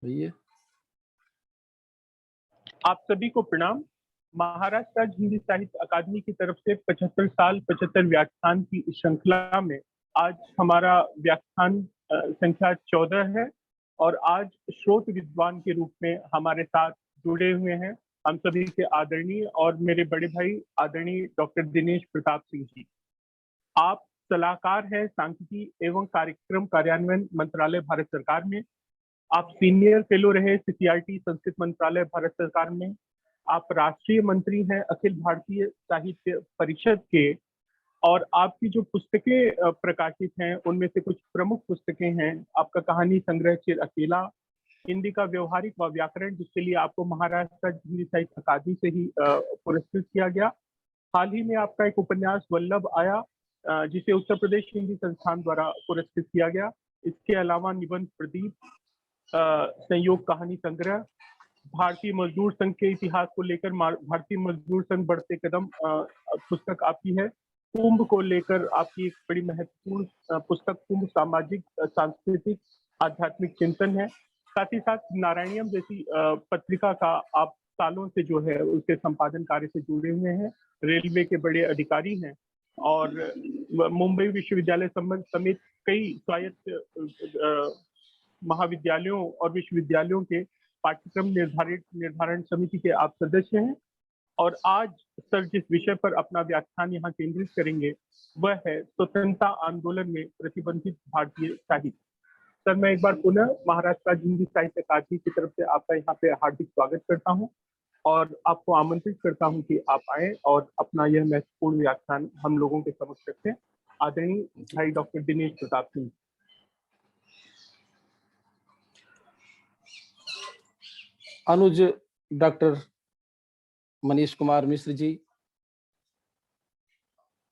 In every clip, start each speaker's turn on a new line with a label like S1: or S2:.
S1: भैया
S2: आप सभी को प्रणाम। महाराष्ट्र राज्य हिंदी साहित्य अकादमी की तरफ से 75 साल 75 व्याख्यान की इस श्रृंखला में आज हमारा व्याख्यान संख्या 14 है और आज श्रोत विद्वान के रूप में हमारे साथ जुड़े हुए हैं हम सभी के आदरणीय और मेरे बड़े भाई आदरणीय डॉक्टर दिनेश प्रताप सिंह जी। आप सलाहकार हैं सांख्यिकी एवं कार्यक्रम कार्यान्वयन मंत्रालय भारत सरकार में। आप सीनियर फेलो रहे सीसीआरटी संस्कृत मंत्रालय भारत सरकार में। आप राष्ट्रीय मंत्री हैं अखिल भारतीय साहित्य परिषद के। और आपकी जो पुस्तकें प्रकाशित हैं उनमें से कुछ प्रमुख पुस्तकें हैं। आपका कहानी संग्रह चिर अकेला, हिंदी का व्यवहारिक व व्याकरण, जिसके लिए आपको महाराष्ट्र हिंदी साहित्य अकादमी से ही पुरस्कृत किया गया। हाल ही में आपका एक उपन्यास वल्लभ आया जिसे उत्तर प्रदेश हिंदी संस्थान द्वारा पुरस्कृत किया गया। इसके अलावा निबंध प्रदीप, संयोग कहानी संग्रह, भारतीय मजदूर संघ के इतिहास को लेकर भारतीय मजदूर संघ बढ़ते कदम पुस्तक आपकी है। कुंभ को लेकर आपकी एक बड़ी महत्वपूर्ण पुस्तक कुंभ सामाजिक सांस्कृतिक आध्यात्मिक चिंतन है। साथ ही साथ नारायणियम जैसी पत्रिका का आप सालों से जो है उसके संपादन कार्य से जुड़े हुए हैं। रेलवे के बड़े अधिकारी हैं और मुंबई विश्वविद्यालय समेत कई स्वायत्त महाविद्यालयों और विश्वविद्यालयों के पाठ्यक्रम निर्धारण समिति के आप सदस्य हैं। और आज सर जिस विषय पर अपना व्याख्यान यहाँ केंद्रित करेंगे वह है स्वतंत्रता आंदोलन में प्रतिबंधित भारतीय साहित्य। सर मैं एक बार पुनः महाराष्ट्र राज्य हिंदी साहित्य अकादमी की तरफ से आपका यहाँ पे हार्दिक स्वागत करता हूँ और आपको आमंत्रित करता हूँ कि आप आए और अपना यह महत्वपूर्ण व्याख्यान हम लोगों के समक्ष रखें। आदरणीय भाई डॉक्टर दिनेश प्रताप सिंह।
S1: अनुज डॉक्टर मनीष कुमार मिश्र जी,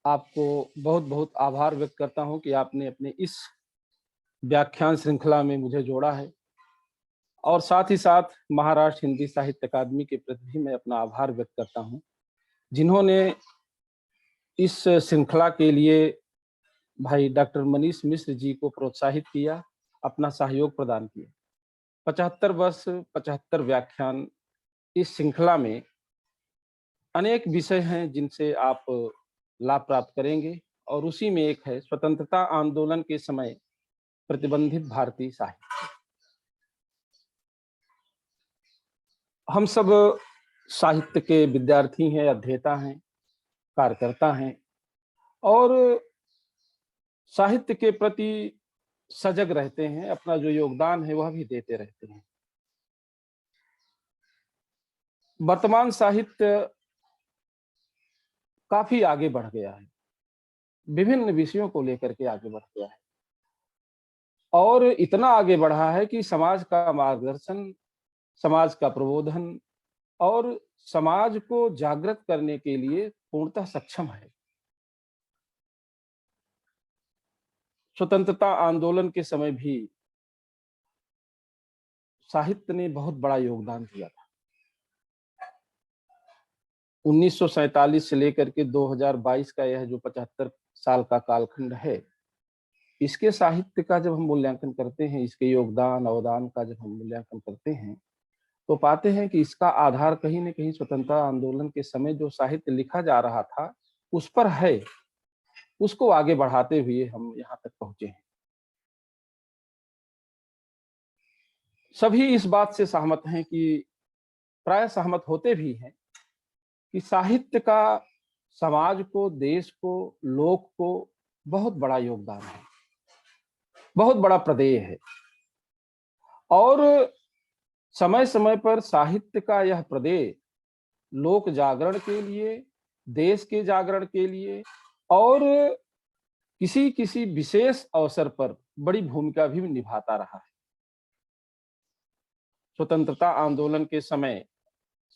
S1: आपको बहुत बहुत आभार व्यक्त करता हूं कि आपने अपने इस व्याख्यान श्रृंखला में मुझे जोड़ा है और साथ ही साथ महाराष्ट्र हिंदी साहित्य अकादमी के प्रति भी मैं अपना आभार व्यक्त करता हूं, जिन्होंने इस श्रृंखला के लिए भाई डॉक्टर मनीष मिश्र जी को प्रोत्साहित किया, अपना सहयोग प्रदान किया। 75 वर्ष 75 व्याख्यान इस श्रृंखला में अनेक विषय हैं जिनसे आप लाभ प्राप्त करेंगे और उसी में एक है स्वतंत्रता आंदोलन के समय प्रतिबंधित भारतीय साहित्य। हम सब साहित्य के विद्यार्थी हैं, अध्येता हैं, कार्यकर्ता हैं और साहित्य के प्रति सजग रहते हैं, अपना जो योगदान है वह भी देते रहते हैं। वर्तमान साहित्य काफी आगे बढ़ गया है, विभिन्न विषयों को लेकर के आगे बढ़ गया है और इतना आगे बढ़ा है कि समाज का मार्गदर्शन, समाज का प्रबोधन और समाज को जागृत करने के लिए पूर्णतः सक्षम है। स्वतंत्रता आंदोलन के समय भी साहित्य ने बहुत बड़ा योगदान दिया था। 1947 से लेकर के 2022 का यह जो 75 साल का कालखंड है, इसके साहित्य का जब हम मूल्यांकन करते हैं, इसके योगदान अवदान का जब हम मूल्यांकन करते हैं तो पाते हैं कि इसका आधार कहीं न कहीं स्वतंत्रता आंदोलन के समय जो साहित्य लिखा जा रहा था उस पर है। उसको आगे बढ़ाते हुए हम यहाँ तक पहुंचे हैं। सभी इस बात से सहमत हैं कि प्राय सहमत होते भी हैं कि साहित्य का समाज को, देश को, लोक को बहुत बड़ा योगदान है, बहुत बड़ा प्रदेय है और समय समय पर साहित्य का यह प्रदेय लोक जागरण के लिए, देश के जागरण के लिए और किसी किसी विशेष अवसर पर बड़ी भूमिका भी निभाता रहा है। स्वतंत्रता आंदोलन के समय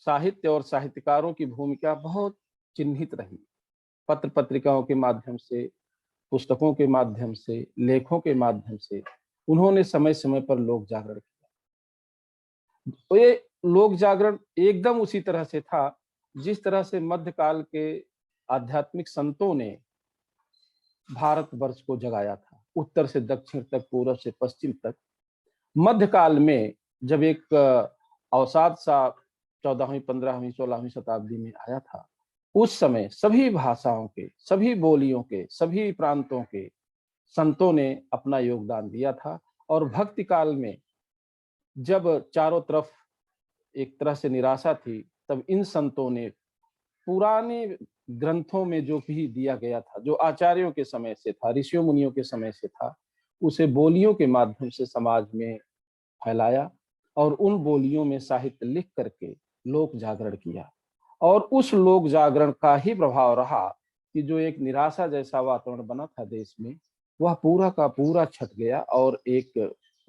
S1: साहित्य और साहित्यकारों की भूमिका बहुत चिन्हित रही। पत्र पत्रिकाओं के माध्यम से, पुस्तकों के माध्यम से, लेखों के माध्यम से उन्होंने समय समय पर लोक जागरण किया। तो ये लोक जागरण एकदम उसी तरह से था जिस तरह से मध्यकाल के आध्यात्मिक संतों ने भारतवर्ष को जगाया था, उत्तर से दक्षिण तक, पूर्व से पश्चिम तक। मध्यकाल में जब एक अवसाद सा 14वीं, 15वीं, 16वीं शताब्दी में आया था, उस समय सभी भाषाओं के, सभी बोलियों के, सभी प्रांतों के संतों ने अपना योगदान दिया था। और भक्ति काल में जब चारों तरफ एक तरह से निराशा थी, तब इन संतों ने पुराने ग्रंथों में जो भी दिया गया था, जो आचार्यों के समय से था, ऋषियों मुनियों के समय से था, उसे बोलियों के माध्यम से समाज में फैलाया और उन बोलियों में साहित्य लिख करके लोक जागरण किया। और उस लोक जागरण का ही प्रभाव रहा कि जो एक निराशा जैसा वातावरण बना था देश में, वह पूरा का पूरा छट गया और एक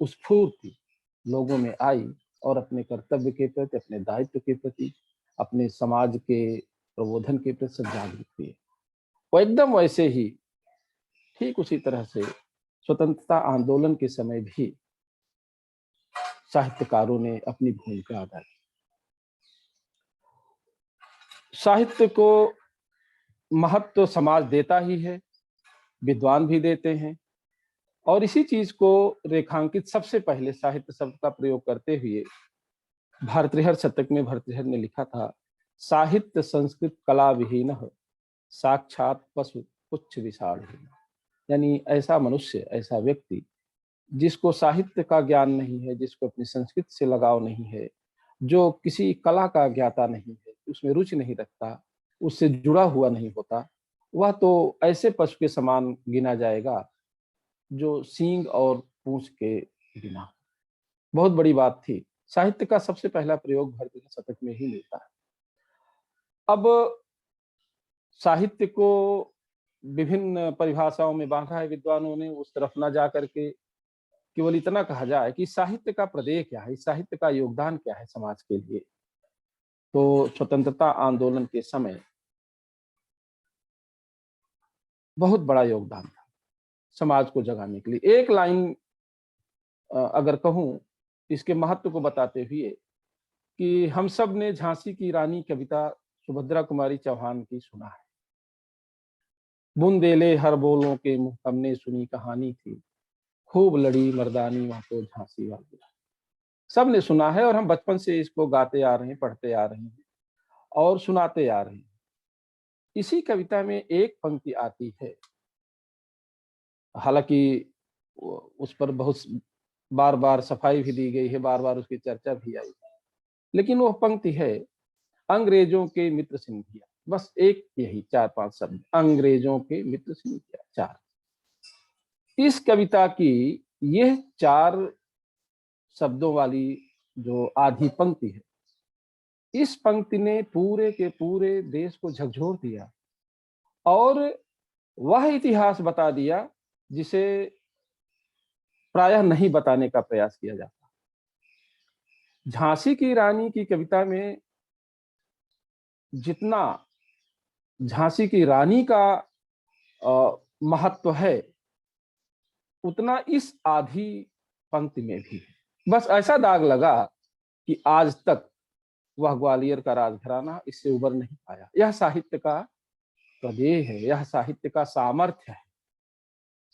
S1: स्फूर्ति लोगों में आई और अपने कर्तव्य के प्रति, अपने दायित्व के प्रति, अपने समाज के प्रबोधन के प्रति सब जागरूक हुए। वो एकदम वैसे ही, ठीक उसी तरह से स्वतंत्रता आंदोलन के समय भी साहित्यकारों ने अपनी भूमिका अदा की। साहित्य को महत्व समाज देता ही है, विद्वान भी देते हैं, और इसी चीज को रेखांकित सबसे पहले साहित्य शब्द का प्रयोग करते हुए भर्तृहर शतक में भर्तृहर ने लिखा था, साहित्य संस्कृत कला विहीन साक्षात पशु पुच्छ विषाणहीन। यानी ऐसा मनुष्य, ऐसा व्यक्ति जिसको साहित्य का ज्ञान नहीं है, जिसको अपनी संस्कृति से लगाव नहीं है, जो किसी कला का ज्ञाता नहीं है, उसमें रुचि नहीं रखता, उससे जुड़ा हुआ नहीं होता, वह तो ऐसे पशु के समान गिना जाएगा जो सींग और पूंछ के बिना। बहुत बड़ी बात थी। साहित्य का सबसे पहला प्रयोग भर्तृहर शतक में ही मिलता है। अब साहित्य को विभिन्न परिभाषाओं में बांधा है विद्वानों ने, उस तरफ न जा करके केवल इतना कहा जाए कि साहित्य का प्रदेय क्या है, साहित्य का योगदान क्या है समाज के लिए। तो स्वतंत्रता आंदोलन के समय बहुत बड़ा योगदान था समाज को जगाने के लिए। एक लाइन अगर कहूं इसके महत्व को बताते हुए, कि हम सब ने झांसी की रानी कविता सुभद्रा कुमारी चौहान की सुना है। बुंदेले हर बोलों के मुंह हमने सुनी कहानी थी, खूब लड़ी मर्दानी वहां तो झांसी वाली। सब ने सुना है और हम बचपन से इसको गाते आ रहे हैं, पढ़ते आ रहे हैं और सुनाते आ रहे हैं। इसी कविता में एक पंक्ति आती है, हालांकि उस पर बहुत बार बार सफाई भी दी गई है, बार बार उसकी चर्चा भी आई है, लेकिन वो पंक्ति है, अंग्रेजों के मित्र सिंधिया। बस एक यही 4-5 शब्द, अंग्रेजों के मित्र सिंधिया, 4। इस कविता की यह 4 शब्दों वाली जो आधी पंक्ति है, इस पंक्ति ने पूरे के पूरे देश को झकझोर दिया और वह इतिहास बता दिया जिसे प्रायः नहीं बताने का प्रयास किया जाता। झांसी की रानी की कविता में जितना झांसी की रानी का महत्व है, उतना इस आधी पंक्ति में भी है। बस ऐसा दाग लगा कि आज तक वह ग्वालियर का राजघराना इससे उबर नहीं पाया। यह साहित्य का प्रदेय है, यह साहित्य का सामर्थ्य है,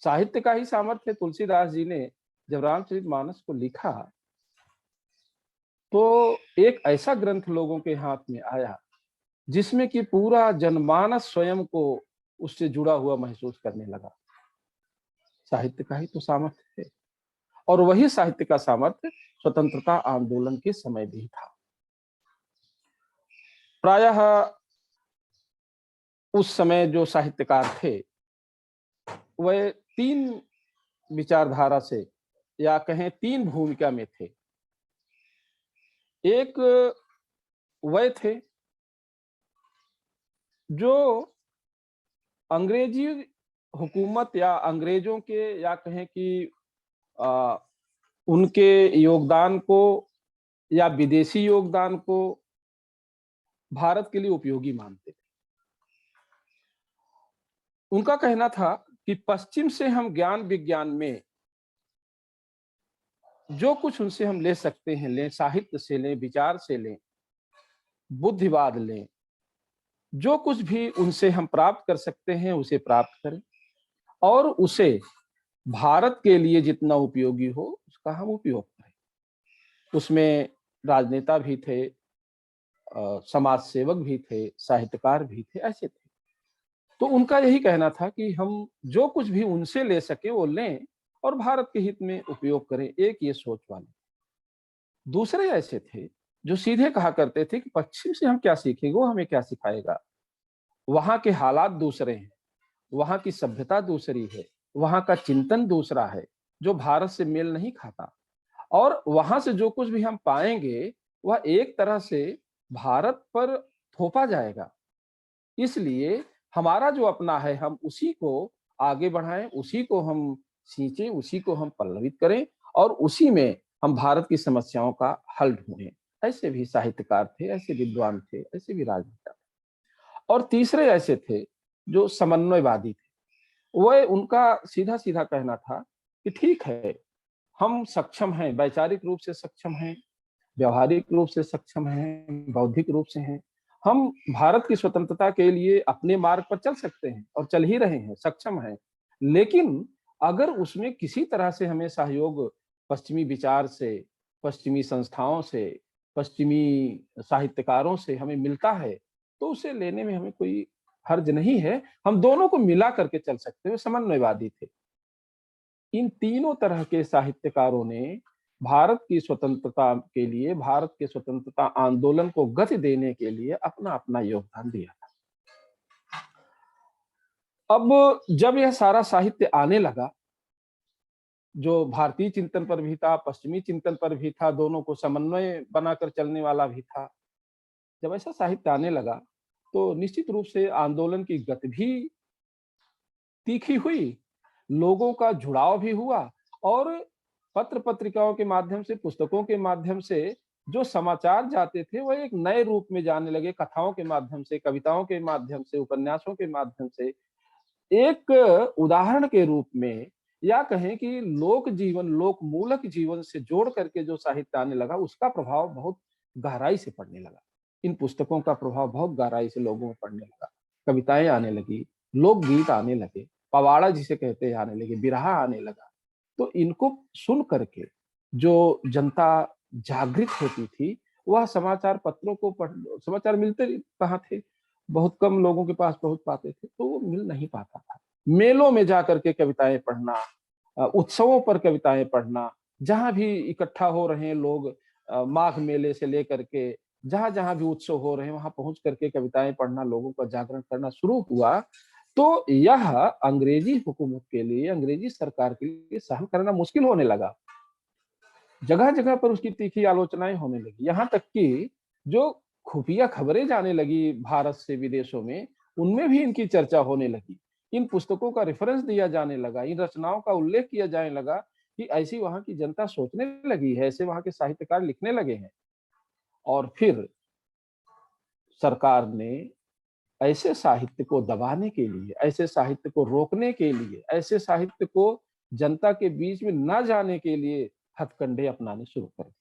S1: साहित्य का ही सामर्थ्य। तुलसीदास जी ने जब रामचरितमानस को लिखा तो एक ऐसा ग्रंथ लोगों के हाथ में आया जिसमें कि पूरा जनमानस स्वयं को उससे जुड़ा हुआ महसूस करने लगा। साहित्य का ही तो सामर्थ्य है, और वही साहित्य का सामर्थ्य स्वतंत्रता आंदोलन के समय भी था। प्रायः उस समय जो साहित्यकार थे वह 3 विचारधारा से, या कहें 3 भूमिका में थे। एक वह थे जो अंग्रेजी हुकूमत या अंग्रेजों के, या कहें कि उनके योगदान को या विदेशी योगदान को भारत के लिए उपयोगी मानते थे। उनका कहना था कि पश्चिम से हम ज्ञान विज्ञान में जो कुछ उनसे हम ले सकते हैं लें, साहित्य से लें, विचार से लें, बुद्धिवाद लें, जो कुछ भी उनसे हम प्राप्त कर सकते हैं उसे प्राप्त करें और उसे भारत के लिए जितना उपयोगी हो उसका हम उपयोग करें। उसमें राजनेता भी थे, समाज सेवक भी थे, साहित्यकार भी थे, ऐसे थे। तो उनका यही कहना था कि हम जो कुछ भी उनसे ले सके वो लें और भारत के हित में उपयोग करें, एक ये सोच वाले। दूसरे ऐसे थे जो सीधे कहा करते थे कि पश्चिम से हम क्या सीखेंगे, वो हमें क्या सिखाएगा। वहां के हालात दूसरे हैं, वहां की सभ्यता दूसरी है, वहां का चिंतन दूसरा है, जो भारत से मेल नहीं खाता। और वहां से जो कुछ भी हम पाएंगे वह एक तरह से भारत पर थोपा जाएगा। इसलिए हमारा जो अपना है हम उसी को आगे बढ़ाएं, उसी को हम सींचें, उसी को हम पल्लवित करें और उसी में हम भारत की समस्याओं का हल ढूंढें। ऐसे भी साहित्यकार थे, ऐसे विद्वान थे, ऐसे भी राजनेता थे। और तीसरे ऐसे थे जो समन्वयवादी थे। वह उनका सीधा सीधा कहना था कि ठीक है, हम सक्षम हैं, वैचारिक रूप से सक्षम हैं, व्यवहारिक रूप से सक्षम हैं, बौद्धिक रूप से हैं। हम भारत की स्वतंत्रता के लिए अपने मार्ग पर चल सकते हैं और चल ही रहे हैं, सक्षम हैं। लेकिन अगर उसमें किसी तरह से हमें सहयोग पश्चिमी विचार से, पश्चिमी संस्थाओं से, पश्चिमी साहित्यकारों से हमें मिलता है, तो उसे लेने में हमें कोई हर्ज नहीं है। हम दोनों को मिला करके चल सकते हैं, समन्वयवादी थे। इन तीनों तरह के साहित्यकारों ने भारत की स्वतंत्रता के लिए, भारत के स्वतंत्रता आंदोलन को गति देने के लिए अपना अपना योगदान दिया था। अब जब यह सारा साहित्य आने लगा, जो भारतीय चिंतन पर भी था, पश्चिमी चिंतन पर भी था, दोनों को समन्वय बनाकर चलने वाला भी था। जब ऐसा साहित्य आने लगा, तो निश्चित रूप से आंदोलन की गति भी तीखी हुई, लोगों का जुड़ाव भी हुआ और पत्र पत्रिकाओं के माध्यम से, पुस्तकों के माध्यम से जो समाचार जाते थे वह एक नए रूप में जाने लगे। कथाओं के माध्यम से, कविताओं के माध्यम से, उपन्यासों के माध्यम से, एक उदाहरण के रूप में, या कहें कि लोक जीवन, लोक मूलक जीवन से जोड़ करके जो साहित्य आने लगा, उसका प्रभाव बहुत गहराई से पड़ने लगा। इन पुस्तकों का प्रभाव बहुत गहराई से लोगों में पड़ने लगा। कविताएं आने लगी, लोकगीत आने लगे, पवाड़ा जिसे कहते हैं आने लगे, बिरहा आने लगा। तो इनको सुन करके जो जनता जागृत होती थी, वह समाचार पत्रों को पढ़, समाचार मिलते कहाँ थे, बहुत कम लोगों के पास पहुंच पाते थे, तो वो मिल नहीं पाता था। मेलों में जाकर के कविताएं पढ़ना, उत्सवों पर कविताएं पढ़ना, जहां भी इकट्ठा हो रहे हैं लोग, माघ मेले से लेकर के जहां जहां भी उत्सव हो रहे हैं वहां पहुंच करके कविताएं पढ़ना, लोगों का जागरण करना शुरू हुआ। तो यह अंग्रेजी हुकूमत के लिए, अंग्रेजी सरकार के लिए सहन करना मुश्किल होने लगा। जगह जगह पर उसकी तीखी आलोचनाएं होने लगी, यहाँ तक कि जो खुफिया खबरें जाने लगी भारत से विदेशों में, उनमें भी इनकी चर्चा होने लगी। इन पुस्तकों का रेफरेंस दिया जाने लगा, इन रचनाओं का उल्लेख किया जाने लगा कि ऐसी वहां की जनता सोचने लगी है, ऐसे वहां के साहित्यकार लिखने लगे हैं। और फिर सरकार ने ऐसे साहित्य को दबाने के लिए, ऐसे साहित्य को रोकने के लिए, ऐसे साहित्य को जनता के बीच में न जाने के लिए हथकंडे अपनाने शुरू कर दिए।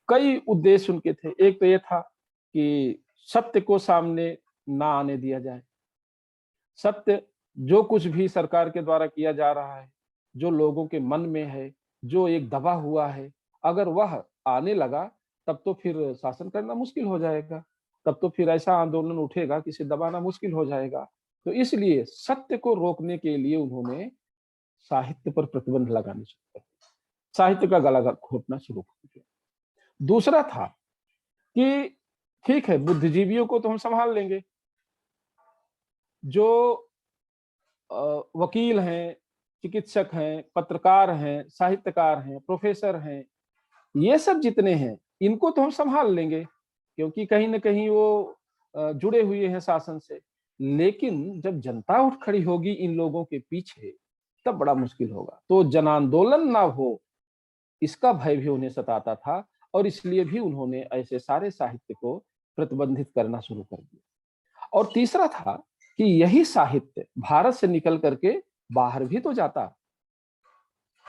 S1: कई उद्देश्य उनके थे। एक तो ये था कि सत्य को सामने ना आने दिया जाए। सत्य जो कुछ भी सरकार के द्वारा किया जा रहा है, जो लोगों के मन में है, जो एक दबा हुआ है, अगर वह आने लगा तब तो फिर शासन करना मुश्किल हो जाएगा। तब तो फिर ऐसा आंदोलन उठेगा कि इसे दबाना मुश्किल हो जाएगा। तो इसलिए सत्य को रोकने के लिए उन्होंने साहित्य पर प्रतिबंध लगाने शुरू कर दिया। साहित्य का गला घोटना शुरू कर दिया। दूसरा था कि ठीक है, बुद्धिजीवियों को तो हम संभाल लेंगे। जो वकील हैं, चिकित्सक हैं, पत्रकार हैं, साहित्यकार हैं, प्रोफेसर हैं, ये सब जितने हैं, इनको तो हम संभाल लेंगे क्योंकि कहीं न कहीं वो जुड़े हुए हैं शासन से। लेकिन जब जनता उठ खड़ी होगी इन लोगों के पीछे, तब बड़ा मुश्किल होगा। तो जन आंदोलन ना हो, इसका भय भी उन्हें सताता था और इसलिए भी उन्होंने ऐसे सारे साहित्य को प्रतिबंधित करना शुरू कर दिया। और तीसरा था कि यही साहित्य भारत से निकल करके बाहर भी तो जाता,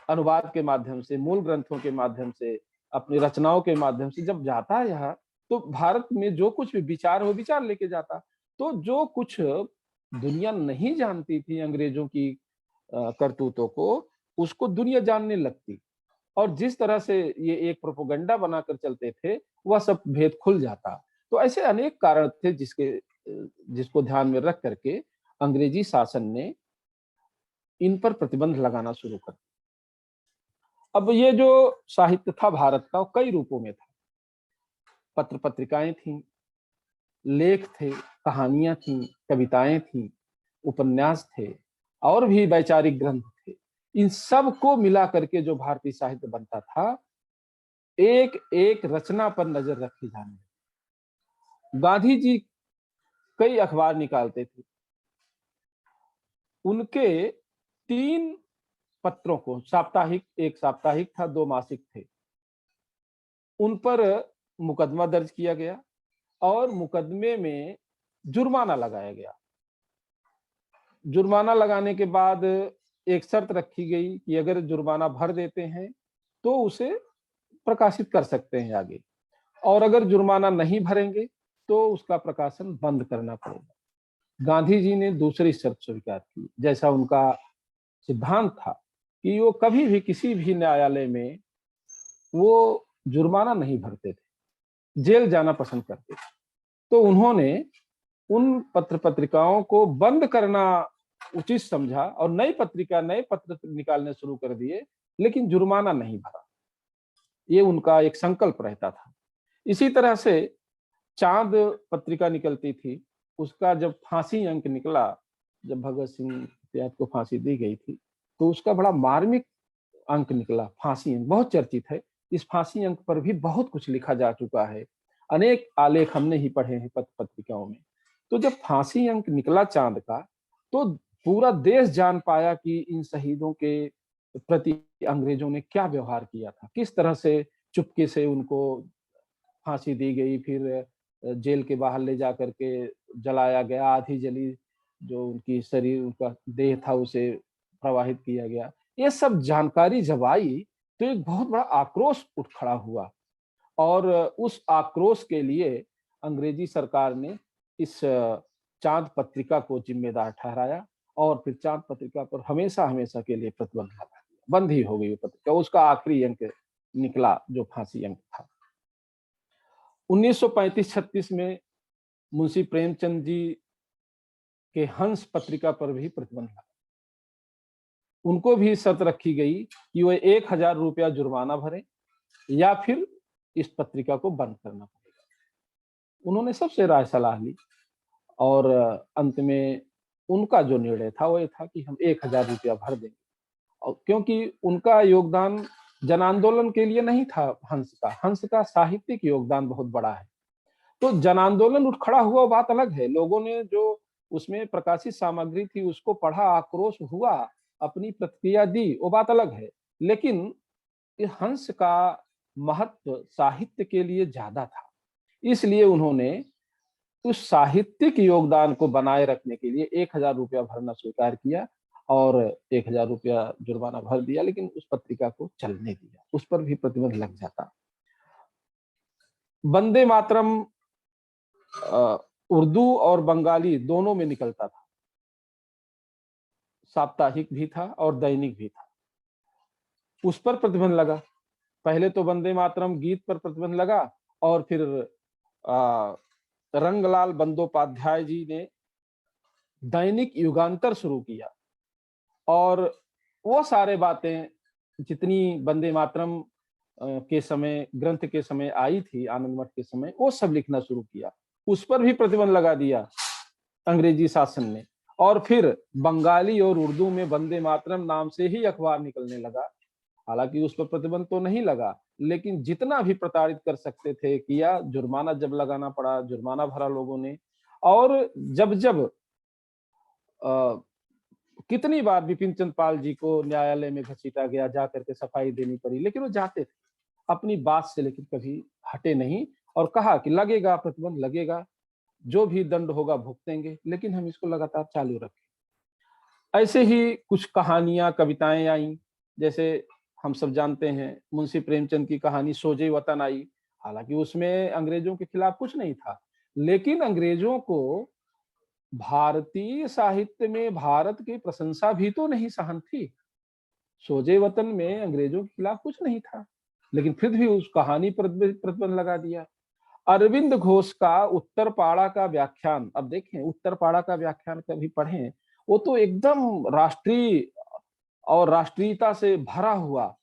S1: अनुवाद के माध्यम से, मूल ग्रंथों के माध्यम से, अपनी रचनाओं के माध्यम से जब जाता है यहाँ, तो भारत में जो कुछ भी विचार हो, विचार लेके जाता। तो जो कुछ दुनिया नहीं जानती थी अंग्रेजों की करतूतों को, उसको दुनिया जानने लगती। और जिस तरह से ये एक प्रोपेगेंडा बनाकर चलते थे, वह सब भेद खुल जाता। तो ऐसे अनेक कारण थे जिसको ध्यान में रख करके अंग्रेजी शासन ने इन पर प्रतिबंध लगाना शुरू कर दिया। अब ये जो साहित्य था भारत का, वो कई रूपों में था। पत्र पत्रिकाएं थीं, लेख थे, कहानियां थीं, कविताएं थीं, उपन्यास थे, और भी वैचारिक ग्रंथ थे। इन सब को मिला करके जो भारतीय साहित्य बनता था, एक एक रचना पर नजर रखी जाने लगी। गांधी जी कई अखबार निकालते थे। उनके 3 पत्रों को, साप्ताहिक, एक साप्ताहिक था, 2 मासिक थे, उन पर मुकदमा दर्ज किया गया और मुकदमे में जुर्माना लगाया गया। जुर्माना लगाने के बाद एक शर्त रखी गई कि अगर जुर्माना भर देते हैं तो उसे प्रकाशित कर सकते हैं आगे, और अगर जुर्माना नहीं भरेंगे तो उसका प्रकाशन बंद करना पड़ेगा। गांधी जी ने दूसरी शर्त स्वीकार की। जैसा उनका सिद्धांत था कि वो कभी भी किसी भी न्यायालय में वो जुर्माना नहीं भरते थे, जेल जाना पसंद करते थे। तो उन्होंने उन पत्र पत्रिकाओं को बंद करना उचित समझा और नई नए पत्र निकालने शुरू कर दिए, लेकिन जुर्माना नहीं भरा। ये उनका एक संकल्प रहता था। इसी तरह से चांद पत्रिका निकलती थी, उसका जब फांसी अंक निकला, जब भगत सिंह इत्यादि को फांसी दी गई थी, तो उसका बड़ा मार्मिक अंक निकला, फांसी अंक बहुत चर्चित है। इस फांसी अंक पर भी बहुत कुछ लिखा जा चुका है, अनेक आलेख हमने ही पढ़े हैं पत्र पत्रिकाओं में। तो जब फांसी अंक निकला चांद का, तो पूरा देश जान पाया कि इन शहीदों के प्रति अंग्रेजों ने क्या व्यवहार किया था, किस तरह से चुपके से उनको फांसी दी गई, फिर जेल के बाहर ले जा करके जलाया गया, आधी जली जो उनकी शरीर, उनका देह था, उसे प्रवाहित किया गया। ये सब जानकारी जब आई तो एक बहुत बड़ा आक्रोश उठ खड़ा हुआ, और उस आक्रोश के लिए अंग्रेजी सरकार ने इस चांद पत्रिका को जिम्मेदार ठहराया, और फिर चांद पत्रिका पर हमेशा हमेशा के लिए प्रतिबंध लगा दिया, बंद ही हो गई वो पत्रिका। उसका आखिरी अंक निकला जो फांसी अंक था। 1935-36 में मुंशी प्रेमचंद जी के हंस पत्रिका पर भी प्रतिबंध लगा। उनको भी शर्त रखी गई कि वो 1000 रुपया जुर्माना भरे या फिर इस पत्रिका को बंद करना पड़ेगा। उन्होंने सबसे राय सलाह ली, और अंत में उनका जो निर्णय था वो ये था कि हम 1000 रुपया भर देंगे। और क्योंकि उनका योगदान जन आंदोलन के लिए नहीं था, हंस का साहित्यिक योगदान बहुत बड़ा है। तो जन आंदोलन उठ खड़ा हुआ, बात अलग है। लोगों ने जो उसमें प्रकाशित सामग्री थी उसको पढ़ा, आक्रोश हुआ, अपनी प्रतिक्रिया दी, वो बात अलग है। लेकिन हंस का महत्व साहित्य के लिए ज्यादा था, इसलिए उन्होंने उस साहित्यिक योगदान को बनाए रखने के लिए 1000 रुपया भरना स्वीकार किया, और 1000 रुपया जुर्माना भर दिया, लेकिन उस पत्रिका को चलने दिया। उस पर भी प्रतिबंध लग जाता। वंदे मातरम उर्दू और बंगाली दोनों में निकलता था, साप्ताहिक भी था और दैनिक भी था। उस पर प्रतिबंध लगा। पहले तो वंदे मातरम गीत पर प्रतिबंध लगा, और फिर रंगलाल बंदोपाध्याय जी ने दैनिक युगांतर शुरू किया, और वो सारे बातें जितनी वंदे मातरम के समय, ग्रंथ के समय आई थी, आनंद मठ के समय, वो सब लिखना शुरू किया। उस पर भी प्रतिबंध लगा दिया अंग्रेजी शासन ने। और फिर बंगाली और उर्दू में वंदे मातरम नाम से ही अखबार निकलने लगा। हालांकि उस पर प्रतिबंध तो नहीं लगा, लेकिन जितना भी प्रताड़ित कर सकते थे किया। जुर्माना जब लगाना पड़ा, जुर्माना भरा लोगों ने। और जब जब कितनी बार बिपिन चंद्र पाल जी को न्यायालय में घसीटा गया, जा करके सफाई देनी पड़ी, लेकिन वो जाते थे अपनी बात से, लेकिन कभी हटे नहीं, और कहा कि लगेगा प्रतिबंध, लगेगा, जो भी दंड होगा भुगतेंगे, लेकिन हम इसको लगातार चालू रखें। ऐसे ही कुछ कहानियां, कविताएं आई। जैसे हम सब जानते हैं मुंशी प्रेमचंद की कहानी सोजे वतन आई। हालांकि उसमें अंग्रेजों के खिलाफ कुछ नहीं था, लेकिन अंग्रेजों को भारतीय साहित्य में भारत की प्रशंसा भी तो नहीं सहन थी। सोजे वतन में अंग्रेजों के खिलाफ कुछ नहीं था, लेकिन फिर भी उस कहानी पर प्रतिबंध लगा दिया। अरविंद घोष का उत्तरपाड़ा का व्याख्यान, अब देखें उत्तरपाड़ा का व्याख्यान कभी पढ़ें, वो तो एकदम राष्ट्रीय और राष्ट्रीयता से भरा हुआ,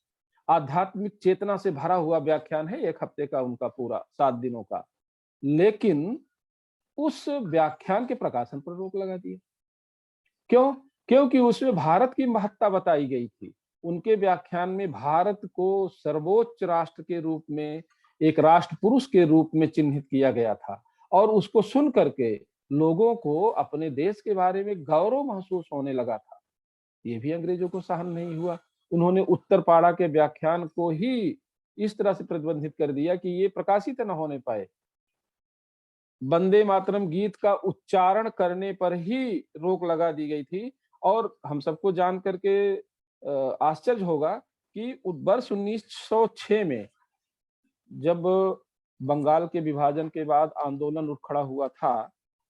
S1: आध्यात्मिक चेतना से भरा हुआ व्याख्यान है, 1 हफ्ते का उनका पूरा 7 दिनों का। लेकिन उस व्याख्यान के प्रकाशन पर रोक लगा दी। क्यों? क्योंकि उसमें भारत की महत्ता बताई गई थी। उनके व्याख्यान में भारत को सर्वोच्च राष्ट्र के रूप में, एक राष्ट्र पुरुष के रूप में चिन्हित किया गया था, और उसको सुन करके लोगों को अपने देश के बारे में गौरव महसूस होने लगा था। ये भी अंग्रेजों को सहन नहीं हुआ। उन्होंने उत्तरपाड़ा के व्याख्यान को ही इस तरह से प्रतिबंधित कर दिया कि ये प्रकाशित न होने पाए। वंदे मातरम गीत का उच्चारण करने पर ही रोक लगा दी गई थी। और हम सबको जान करके आश्चर्य होगा कि वर्ष 1906 में जब बंगाल के विभाजन के बाद आंदोलन उठ खड़ा हुआ था,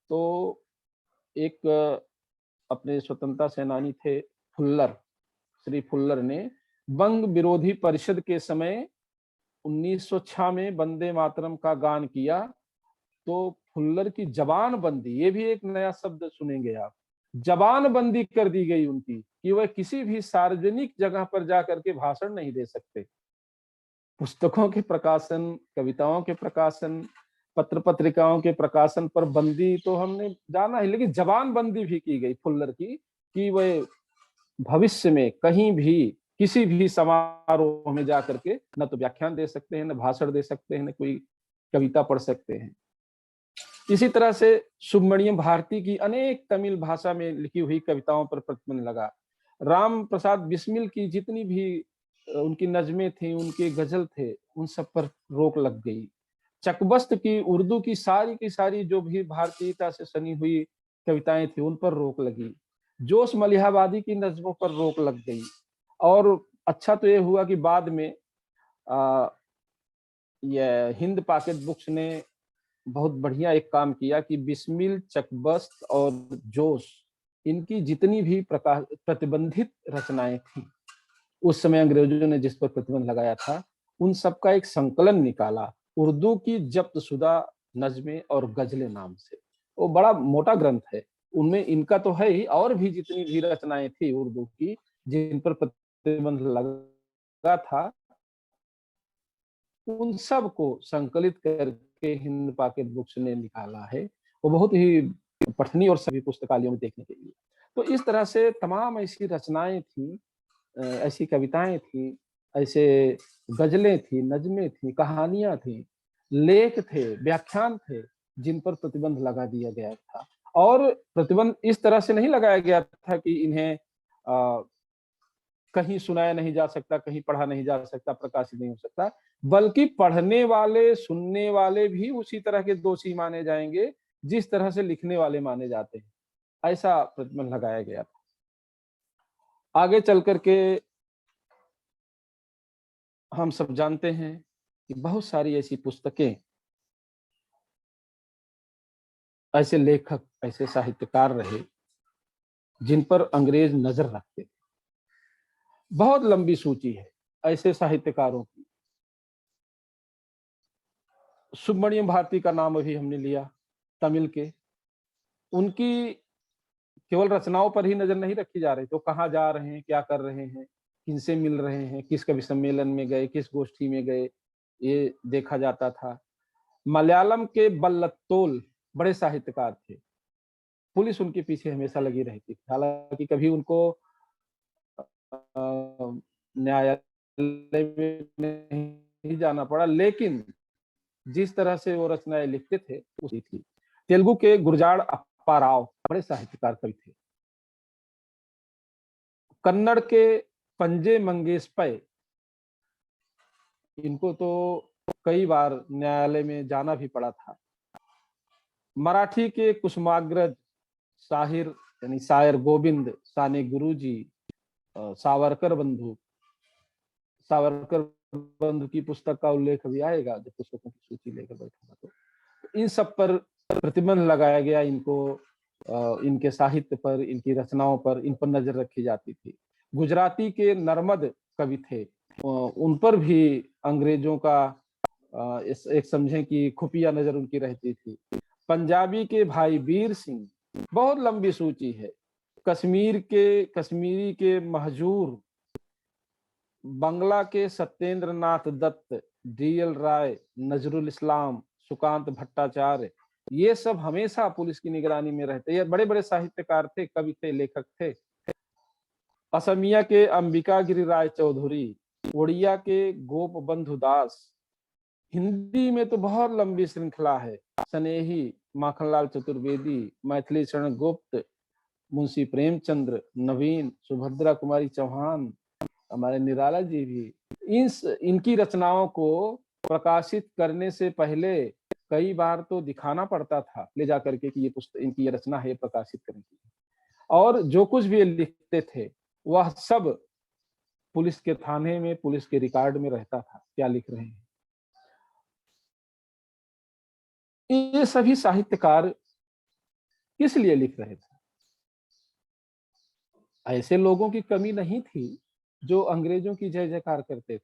S1: तो एक अपने स्वतंत्रता सेनानी थे फुल्लर, श्री फुल्लर ने बंग विरोधी परिषद के समय 1906 में वंदे मातरम का गान किया। तो फुल्लर की जबानबंदी, ये भी एक नया शब्द सुनेंगे आप, जबानबंदी कर दी गई उनकी कि वह किसी भी सार्वजनिक जगह पर जाकर के भाषण नहीं दे सकते। पुस्तकों के प्रकाशन, कविताओं के प्रकाशन, पत्र पत्रिकाओं के प्रकाशन पर बंदी तो हमने जाना है, लेकिन जबानबंदी भी की गई फुल्लर की कि वह भविष्य में कहीं भी किसी भी समारोह में जाकर के न तो व्याख्यान दे सकते हैं, न भाषण दे सकते हैं, न कोई कविता पढ़ सकते हैं। इसी तरह से सुब्रमण्यम भारती की अनेक तमिल भाषा में लिखी हुई कविताओं पर प्रतिबंध लगा। राम प्रसाद बिस्मिल की जितनी भी उनकी नज़में थी, उनके गजल थे, उन सब पर रोक लग गई। चकबस्त की उर्दू की सारी जो भी भारतीयता से सनी हुई कविताएं थी, उन पर रोक लगी। जोश मलिहाबादी की नज़मों पर रोक लग गई। और अच्छा तो ये हुआ कि बाद में ये हिंद पॉकेट बुक्स ने बहुत बढ़िया एक काम किया कि बिस्मिल, चकबस्त और जोश, इनकी जितनी भी प्रतिबंधित रचनाएं थी, उस समय अंग्रेजों ने जिस पर प्रतिबंध लगाया था, उन सबका एक संकलन निकाला, उर्दू की जब्तशुदा नज़में और गजलें नाम से। वो बड़ा मोटा ग्रंथ है, उनमें इनका तो है ही, और भी जितनी भी रचनाएं थी उर्दू की जिन पर प्रतिबंध लगा था, उन सब को संकलित करके हिंद पॉकेट बुक्स ने निकाला है। वो बहुत ही पठनीय और सभी पुस्तकालयों में देखने के लिए। तो इस तरह से तमाम ऐसी रचनाएं थी, ऐसी कविताएं थी, ऐसे गजलें थी, नज़में थी, कहानियां थी, लेख थे, व्याख्यान थे, जिन पर प्रतिबंध लगा दिया गया था। और प्रतिबंध इस तरह से नहीं लगाया गया था कि इन्हें कहीं सुनाया नहीं जा सकता, कहीं पढ़ा नहीं जा सकता, प्रकाशित नहीं हो सकता, बल्कि पढ़ने वाले, सुनने वाले भी उसी तरह के दोषी माने जाएंगे जिस तरह से लिखने वाले माने जाते हैं। ऐसा प्रतिबंध लगाया गया था। आगे चल करके हम सब जानते हैं कि बहुत सारी ऐसी पुस्तकें, ऐसे लेखक, ऐसे साहित्यकार रहे जिन पर अंग्रेज नजर रखते थे। बहुत लंबी सूची है ऐसे साहित्यकारों की। सुब्रमण्यम भारती का नाम अभी हमने लिया, तमिल के। उनकी केवल रचनाओं पर ही नजर नहीं रखी जा रही, तो कहाँ जा रहे हैं, क्या कर रहे हैं, किनसे मिल रहे हैं, किस कवि सम्मेलन में गए, किस गोष्ठी में गए, ये देखा जाता था। मलयालम के बल्लतोल बड़े साहित्यकार थे, पुलिस उनके पीछे हमेशा लगी रहती थी। हालांकि कभी उनको न्यायालय में नहीं जाना पड़ा, लेकिन जिस तरह से वो रचनाएं लिखते थे उसी थी। तेलुगु के गुरजाड़ अप्पा राव बड़े साहित्यकार कवि थे। कन्नड़ के पंजे मंगेश पै, इनको तो कई बार न्यायालय में जाना भी पड़ा था। मराठी के कुसुमाग्रज शाहिर यानी शायर गोविंद साने गुरुजी, सावरकर बंधु, सावरकर बंधु की पुस्तक का उल्लेख भी आएगा जब पुस्तकों की सूची लेकर बैठूंगा। तो इन सब पर प्रतिबंध लगाया गया, इनको इनके साहित्य पर, इनकी रचनाओं पर, इन पर नजर रखी जाती थी। गुजराती के नर्मद कवि थे, उन पर भी अंग्रेजों का एक समझें कि खुफिया नजर उनकी रहती थी। पंजाबी के भाई वीर सिंह, बहुत लंबी सूची है। कश्मीरी के महजूर, बंगला के सत्येंद्र नाथ दत्त, डीएल राय, नजरुल इस्लाम, सुकांत भट्टाचार्य, ये सब हमेशा पुलिस की निगरानी में रहते। ये बड़े बड़े साहित्यकार थे, कवि थे, लेखक थे। असमिया के अंबिका गिरि राय चौधरी, उड़िया के गोप बंधु दास, हिंदी में तो बहुत लंबी श्रृंखला है। स्नेही, माखनलाल चतुर्वेदी, मैथिली शरण गुप्त, मुंशी प्रेमचंद्र, नवीन, सुभद्रा कुमारी चौहान, हमारे निराला जी भी। इनकी रचनाओं को प्रकाशित करने से पहले कई बार तो दिखाना पड़ता था ले जाकर के कि ये पुस्तक, इनकी ये रचना है, प्रकाशित करेंगे। और जो कुछ भी लिखते थे वह सब पुलिस के थाने में, पुलिस के रिकॉर्ड में रहता था, क्या लिख रहे हैं। ये सभी साहित्यकार किस लिए लिख रहे थे? ऐसे लोगों की कमी नहीं थी जो अंग्रेजों की जय जयकार करते थे,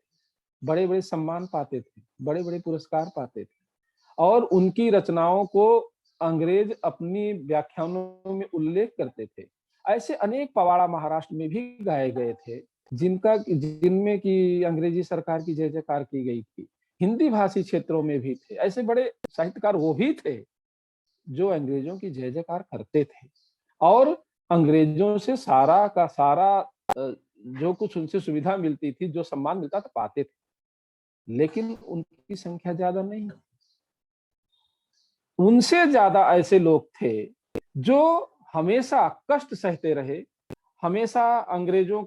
S1: बड़े बड़े सम्मान पाते थे, बड़े बड़े पुरस्कार पाते थे, और उनकी रचनाओं को अंग्रेज अपनी व्याख्यानों में उल्लेख करते थे। ऐसे अनेक पवाड़ा महाराष्ट्र में भी गाए गए थे जिनमें की अंग्रेजी सरकार की जय जयकार की गई थी। हिंदी भाषी क्षेत्रों में भी थे ऐसे बड़े साहित्यकार, वो भी थे जो अंग्रेजों की जय जयकार करते थे और अंग्रेजों से सारा का सारा जो कुछ उनसे सुविधा मिलती थी, जो सम्मान मिलता था, पाते थे, लेकिन उनकी संख्या ज्यादा नहीं। उनसे ज्यादा ऐसे लोग थे जो हमेशा कष्ट सहते रहे, हमेशा अंग्रेजों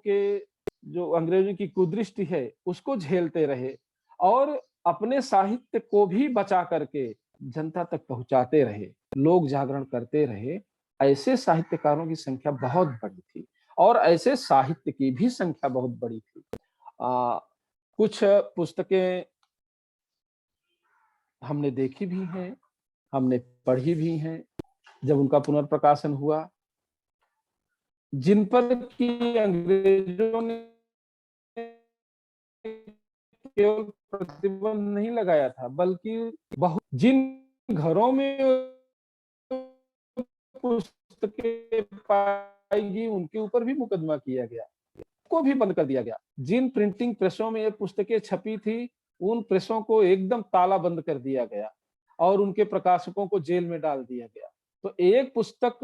S1: की कुदृष्टि है उसको झेलते रहे और अपने साहित्य को भी बचा करके जनता तक पहुंचाते रहे, लोक जागरण करते रहे। ऐसे साहित्यकारों की संख्या बहुत बड़ी थी और ऐसे साहित्य की भी संख्या बहुत बड़ी थी। कुछ पुस्तकें हमने देखी भी हैं, हमने पढ़ी भी हैं जब उनका पुनर्प्रकाशन हुआ, जिन पर कि अंग्रेजों ने केवल प्रतिबंध नहीं लगाया था, बल्कि बहुत जिन घरों में पुस्तकें पाएगी उनके ऊपर भी मुकदमा किया गया, को भी बंद कर दिया गया। जिन प्रिंटिंग प्रेसों में ये पुस्तकें छपी थी उन प्रेसों को एकदम ताला बंद कर दिया गया और उनके प्रकाशकों को जेल में डाल दिया गया। तो एक पुस्तक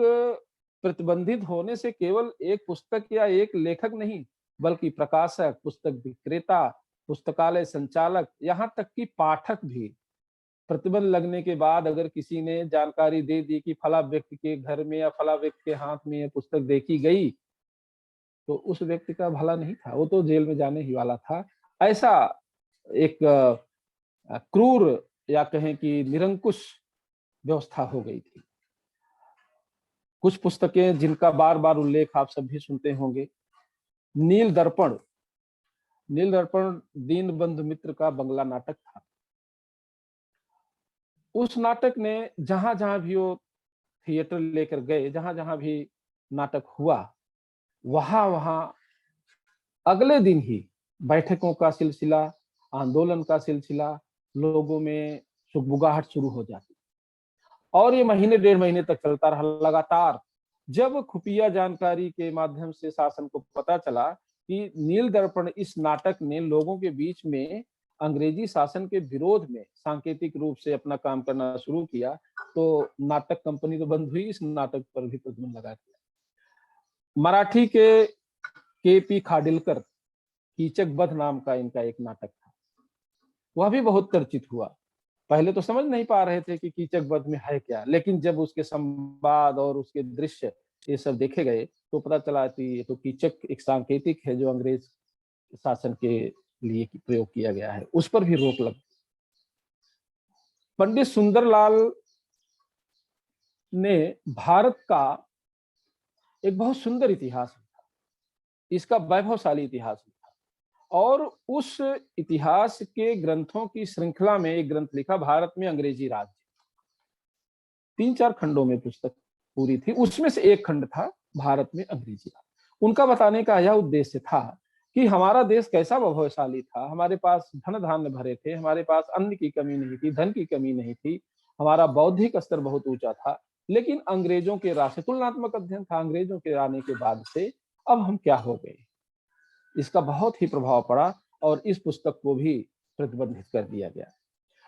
S1: प्रतिबंधित होने से केवल एक पुस्तक या एक लेखक नहीं, बल्कि प्रकाशक, पुस्तक विक्रेता, पुस्तकालय संचालक, यहाँ तक कि पाठक भी प्रतिबंध लगने के बाद अगर किसी ने जानकारी दे दी कि फला व्यक्ति के घर में या फला व्यक्ति के हाथ में यह पुस्तक देखी गई, तो उस व्यक्ति का भला नहीं था, वो तो जेल में जाने ही वाला था। ऐसा एक क्रूर या कहें कि निरंकुश व्यवस्था हो गई थी। कुछ पुस्तकें जिनका बार बार उल्लेख आप सब भी सुनते होंगे, नील दर्पण दीनबंधु मित्र का बंगला नाटक था। उस नाटक ने जहां जहां भी वो थिएटर लेकर गए, जहां जहां भी नाटक हुआ, वहां वहां अगले दिन ही बैठकों का सिलसिला, आंदोलन का सिलसिला, लोगों में सुगबुगाहट शुरू हो जाती और ये महीने डेढ़ महीने तक चलता रहा लगातार। जब खुफिया जानकारी के माध्यम से शासन को पता चला कि नील दर्पण इस नाटक ने लोगों के बीच में अंग्रेजी शासन के विरोध में सांकेतिक रूप से अपना काम करना शुरू किया, तो नाटक कंपनी तो बंद हुई, इस नाटक पर भी प्रतिबंध लगा दिया। मराठी के पी खाडिलकर, कीचक वध नाम का इनका एक नाटक था, वह भी बहुत चर्चित हुआ। पहले तो समझ नहीं पा रहे थे कि कीचक वध में है क्या, लेकिन जब उसके संवाद और उसके दृश्य ये सब देखे गए तो पता चला कि ये तो कीचक एक सांकेतिक है जो अंग्रेज शासन के लिए प्रयोग किया गया है, उस पर भी रोक लग। पंडित सुंदरलाल ने भारत का एक बहुत सुंदर इतिहास लिखा, इसका वैभवशाली इतिहास लिखा और उस इतिहास के ग्रंथों की श्रृंखला में एक ग्रंथ लिखा, भारत में अंग्रेजी राज्य। 3-4 खंडों में पुस्तक पूरी थी, उसमें से एक खंड था भारत में अंग्रेजी राज्य। उनका बताने का यह उद्देश्य था कि हमारा देश कैसा वैभवशाली था, हमारे पास धन धान्य भरे थे, हमारे पास अन्न की कमी नहीं थी, धन की कमी नहीं थी, हमारा बौद्धिक स्तर बहुत ऊंचा था। लेकिन अंग्रेजों के राज से, तुलनात्मक अध्ययन था, अंग्रेजों के आने के बाद से अब हम क्या हो गए, इसका बहुत ही प्रभाव पड़ा और इस पुस्तक को भी प्रतिबंधित कर दिया गया।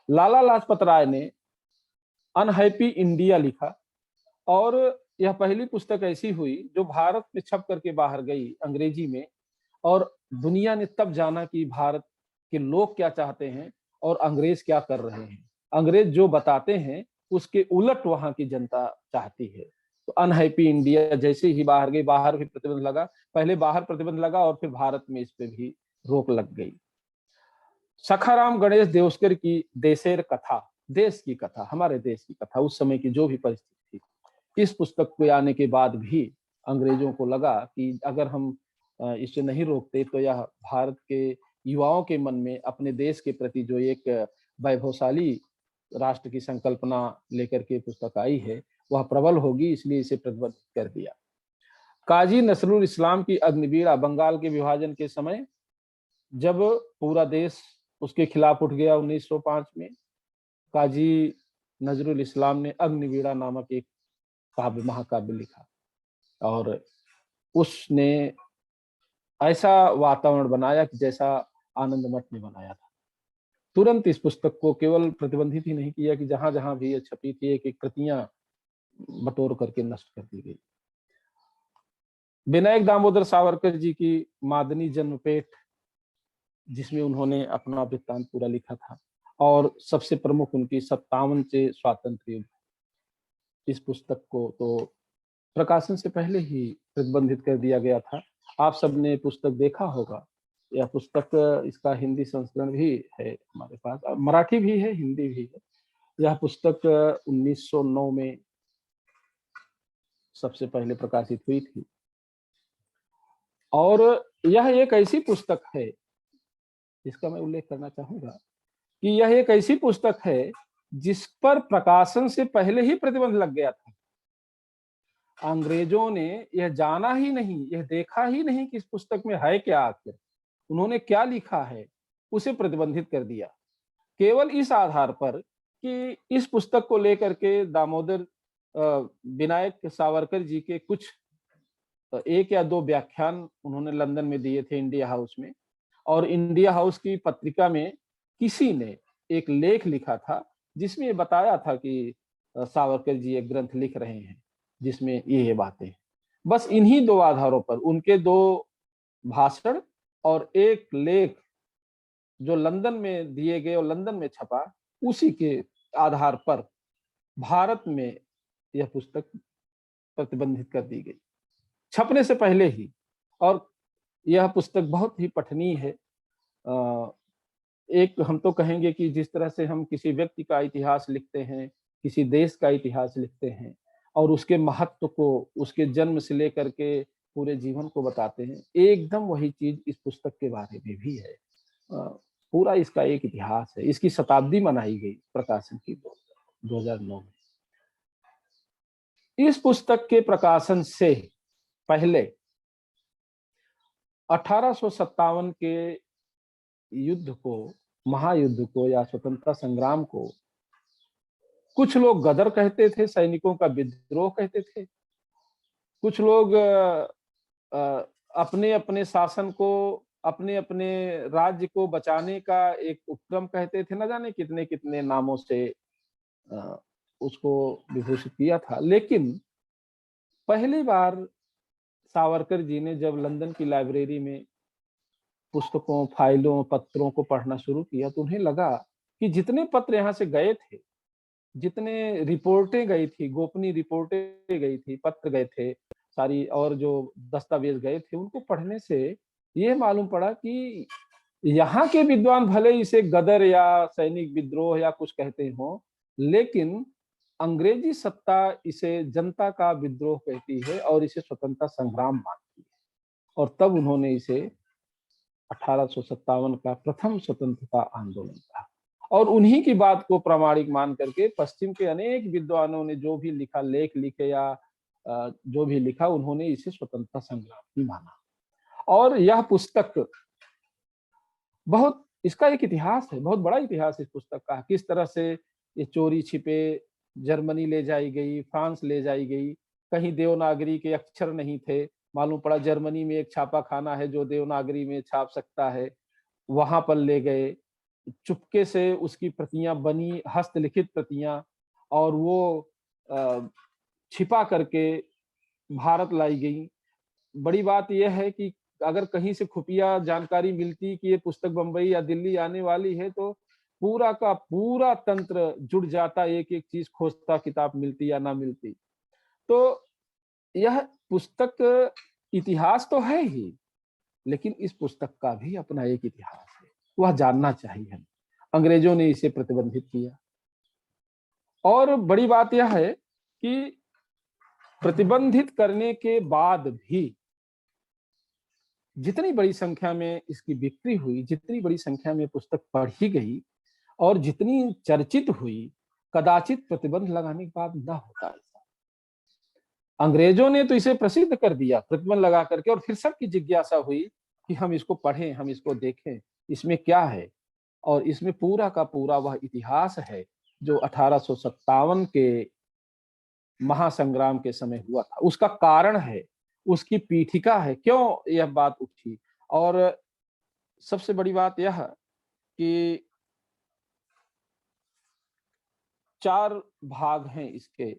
S1: लाला लाजपत राय ने अनहैप्पी इंडिया लिखा और यह पहली पुस्तक ऐसी हुई जो भारत में छप करके बाहर गई अंग्रेजी में, और दुनिया ने तब जाना कि भारत के लोग क्या चाहते हैं और अंग्रेज क्या कर रहे हैं। अंग्रेज जो बताते हैं उसके उलट वहां की जनता चाहती है। तो अनहैप्पी इंडिया जैसे ही बाहर गई, बाहर भी प्रतिबंध लगा, पहले बाहर प्रतिबंध लगा और फिर भारत में इस पे भी रोक लग गई। सखाराम गणेश देवस्कर की देशेर कथा, देश की कथा, हमारे देश की कथा, उस समय की जो भी परिस्थिति थी, इस पुस्तक के आने के बाद भी अंग्रेजों को लगा कि अगर हम इसे नहीं रोकते तो यह भारत के युवाओं के मन में अपने देश के प्रति जो एक वैभवशाली राष्ट्र की संकल्पना लेकर के पुस्तक आई है वह प्रबल होगी, इसलिए इसे प्रतिबंधित कर दिया। काजी नसरुल इस्लाम की अग्निवीणा, बंगाल के विभाजन के समय जब पूरा देश उसके खिलाफ उठ गया 1905 में, काजी नजरुल इस्लाम ने अग्निवीणा नामक एक काव्य, महाकाव्य लिखा और उसने ऐसा वातावरण बनाया कि जैसा आनंद मठ ने बनाया था। तुरंत इस पुस्तक को केवल प्रतिबंधित ही नहीं किया कि जहां जहां भी ये छपी थी एक एक प्रतियां बटोर करके नष्ट कर दी गई। विनायक दामोदर सावरकर जी की मादनी जन्मपेट, जिसमें उन्होंने अपना वृत्तांत पूरा लिखा था, और सबसे प्रमुख उनकी 57 से स्वातंत्र्य युद्ध, इस पुस्तक को तो प्रकाशन से पहले ही प्रतिबंधित कर दिया गया था। आप सबने पुस्तक देखा होगा, यह पुस्तक, इसका हिंदी संस्करण भी है हमारे पास, मराठी भी है, हिंदी भी है। यह पुस्तक 1909 में सबसे पहले प्रकाशित हुई थी और यह एक ऐसी पुस्तक है जिसका मैं उल्लेख करना चाहूंगा कि यह एक ऐसी पुस्तक है जिस पर प्रकाशन से पहले ही प्रतिबंध लग गया था। अंग्रेजों ने यह जाना ही नहीं, यह देखा ही नहीं कि इस पुस्तक में है क्या, आखिर उन्होंने क्या लिखा है, उसे प्रतिबंधित कर दिया केवल इस आधार पर कि इस पुस्तक को लेकर के दामोदर विनायक सावरकर जी के कुछ एक या दो व्याख्यान उन्होंने लंदन में दिए थे इंडिया हाउस में, और इंडिया हाउस की पत्रिका में किसी ने एक लेख लिखा था जिसमें बताया था कि सावरकर जी एक ग्रंथ लिख रहे हैं जिसमें ये बातें। बस इन्हीं दो आधारों पर, उनके दो भाषण और एक लेख जो लंदन में दिए गए और लंदन में छपा, उसी के आधार पर भारत में यह पुस्तक प्रतिबंधित कर दी गई छपने से पहले ही। और यह पुस्तक बहुत ही पठनीय है। एक हम तो कहेंगे कि जिस तरह से हम किसी व्यक्ति का इतिहास लिखते हैं, किसी देश का इतिहास लिखते हैं और उसके महत्व को, उसके जन्म से लेकर के पूरे जीवन को बताते हैं, एकदम वही चीज इस पुस्तक के बारे में भी है। पूरा इसका एक इतिहास है। इसकी शताब्दी मनाई गई प्रकाशन की 2009 में। इस पुस्तक के प्रकाशन से पहले 1857 के युद्ध को, महायुद्ध को या स्वतंत्रता संग्राम को कुछ लोग गदर कहते थे, सैनिकों का विद्रोह कहते थे, कुछ लोग अपने अपने शासन को, अपने अपने राज्य को बचाने का एक उपक्रम कहते थे, न जाने कितने कितने नामों से उसको विभूषित किया था। लेकिन पहली बार सावरकर जी ने जब लंदन की लाइब्रेरी में पुस्तकों, फाइलों, पत्रों को पढ़ना शुरू किया तो उन्हें लगा कि जितने पत्र यहाँ से गए थे, जितने रिपोर्टें गई थी, गोपनीय रिपोर्टें गई थी, पत्र गए थे सारी, और जो दस्तावेज गए थे, उनको पढ़ने से ये मालूम पड़ा कि यहाँ के विद्वान भले इसे गदर या सैनिक विद्रोह या कुछ कहते हो, लेकिन अंग्रेजी सत्ता इसे जनता का विद्रोह कहती है और इसे स्वतंत्रता संग्राम मानती है। और तब उन्होंने इसे 1857 का प्रथम स्वतंत्रता आंदोलन कहा। और उन्हीं की बात को प्रामाणिक मान करके पश्चिम के अनेक विद्वानों ने जो भी लिखा, लेख लिखे या जो भी लिखा, उन्होंने इसे स्वतंत्रता संग्राम ही माना। और यह पुस्तक बहुत, इसका एक इतिहास है, बहुत बड़ा इतिहास इस पुस्तक का, किस तरह से ये चोरी छिपे जर्मनी ले जाई गई, फ्रांस ले जाई गई, कहीं देवनागरी के अक्षर नहीं थे, मालूम पड़ा जर्मनी में एक छापा खाना है जो देवनागरी में छाप सकता है, वहां पर ले गए, चुपके से उसकी प्रतियां बनी, हस्तलिखित प्रतियां, और वो अ, छिपा करके भारत लाई गई। बड़ी बात यह है कि अगर कहीं से खुफिया जानकारी मिलती कि ये पुस्तक बंबई या दिल्ली आने वाली है, तो पूरा का पूरा तंत्र जुड़ जाता, एक एक चीज खोजता, किताब मिलती या ना मिलती। तो यह पुस्तक इतिहास तो है ही, लेकिन इस पुस्तक का भी अपना एक इतिहास है, वह जानना चाहिए हमें। अंग्रेजों ने इसे प्रतिबंधित किया, और बड़ी बात यह है कि प्रतिबंधित करने के बाद भी जितनी बड़ी संख्या में इसकी बिक्री हुई, जितनी बड़ी संख्या में पुस्तक पढ़ी गई, और जितनी चर्चित हुई, कदाचित प्रतिबंध लगाने के बाद न होता ऐसा। अंग्रेजों ने तो इसे प्रसिद्ध कर दिया प्रतिबंध लगा करके, और फिर सबकी जिज्ञासा हुई कि हम इसको पढ़ें, हम इसको देखें, इसमें क्या है। और इसमें पूरा का पूरा वह इतिहास है जो 1857 के महासंग्राम के समय हुआ था, उसका कारण है, उसकी पीठिका है, क्यों यह बात उठी। और सबसे बड़ी बात यह कि 4 भाग हैं इसके।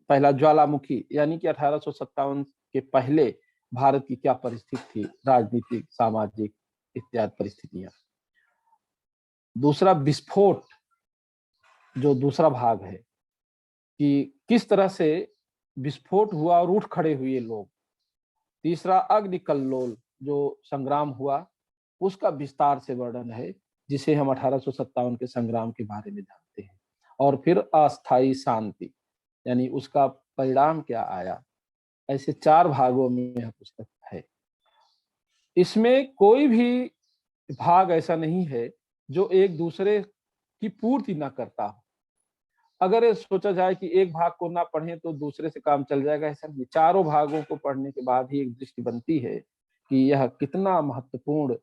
S1: पहला ज्वालामुखी, यानी कि 1857 के पहले भारत की क्या परिस्थिति थी, राजनीतिक, सामाजिक इत्यादि परिस्थितियां। दूसरा विस्फोट, जो दूसरा भाग है, कि किस तरह से विस्फोट हुआ और उठ खड़े हुए लोग। तीसरा अग्निकल्लोल, जो संग्राम हुआ, उसका विस्तार से वर्णन है, जिसे हम 1857 के संग्राम के बारे में जानते हैं। और फिर अस्थाई शांति, यानी उसका परिणाम क्या आया। ऐसे 4 भागों में यह पुस्तक है। इसमें कोई भी भाग ऐसा नहीं है जो एक दूसरे की पूर्ति ना करता हो। अगर ये सोचा जाए कि एक भाग को ना पढ़ें तो दूसरे से काम चल जाएगा, ऐसा नहीं। चारों भागों को पढ़ने के बाद ही एक दृष्टि बनती है कि यह कितना महत्वपूर्ण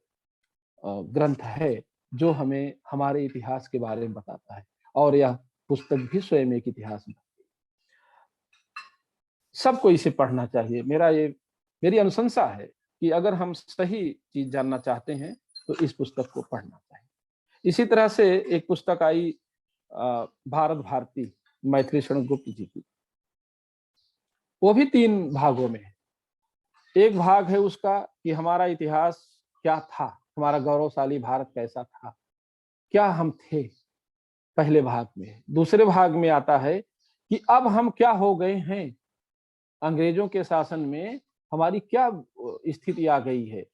S1: ग्रंथ है, जो हमें हमारे इतिहास के बारे में बताता है। और यह पुस्तक भी स्वयं एक इतिहास है। सबको इसे पढ़ना चाहिए। मेरी अनुशंसा है कि अगर हम सही चीज जानना चाहते हैं तो इस पुस्तक को पढ़ना चाहिए। इसी तरह से एक पुस्तक आई भारत भारती, मैथिली शरण गुप्त जी की। वो भी 3 भागों में है। एक भाग है उसका कि हमारा इतिहास क्या था, हमारा गौरवशाली भारत कैसा था, क्या हम थे, पहले भाग में। दूसरे भाग में आता है कि अब हम क्या हो गए हैं, अंग्रेजों के शासन में हमारी क्या स्थिति आ गई है,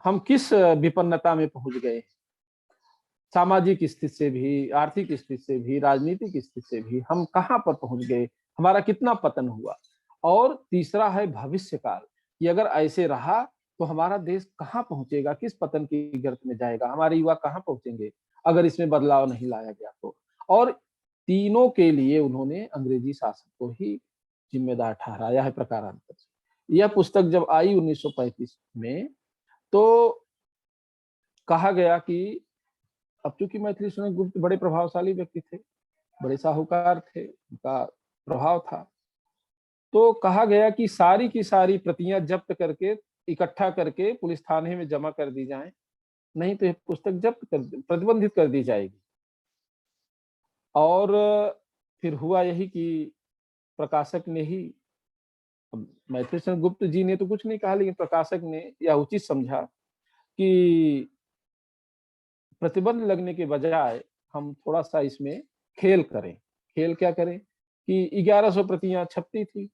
S1: हम किस विपन्नता में पहुंच गए, सामाजिक स्थिति से भी, आर्थिक स्थिति से भी, राजनीतिक स्थिति से भी हम कहां पर पहुंच गए, हमारा कितना पतन हुआ। और तीसरा है भविष्य काल, कि अगर ऐसे रहा तो हमारा देश कहां पहुंचेगा, किस पतन की गर्त में जाएगा, हमारे युवा कहां पहुंचेंगे अगर इसमें बदलाव नहीं लाया गया तो। और तीनों के लिए उन्होंने अंग्रेजी शासन को ही जिम्मेदार ठहराया है प्रकारांतर से। यह पुस्तक जब आई 1935 में, तो कहा गया कि अब चूंकि मैथिली शरण गुप्त बड़े प्रभावशाली व्यक्ति थे, बड़े साहूकार थे, उनका प्रभाव था, तो कहा गया कि सारी की सारी प्रतियां जब्त करके, इकट्ठा करके पुलिस थाने में जमा कर दी जाएं, नहीं तो यह पुस्तक जब्त कर, प्रतिबंधित कर दी जाएगी। और फिर हुआ यही कि प्रकाशक ने ही, मैथिली शरण गुप्त जी ने तो कुछ नहीं कहा, लेकिन प्रकाशक ने यह उचित समझा कि प्रतिबंध लगने के बजाय हम थोड़ा सा इसमें खेल करें। खेल क्या करें कि 1100 प्रतियां छपती थी,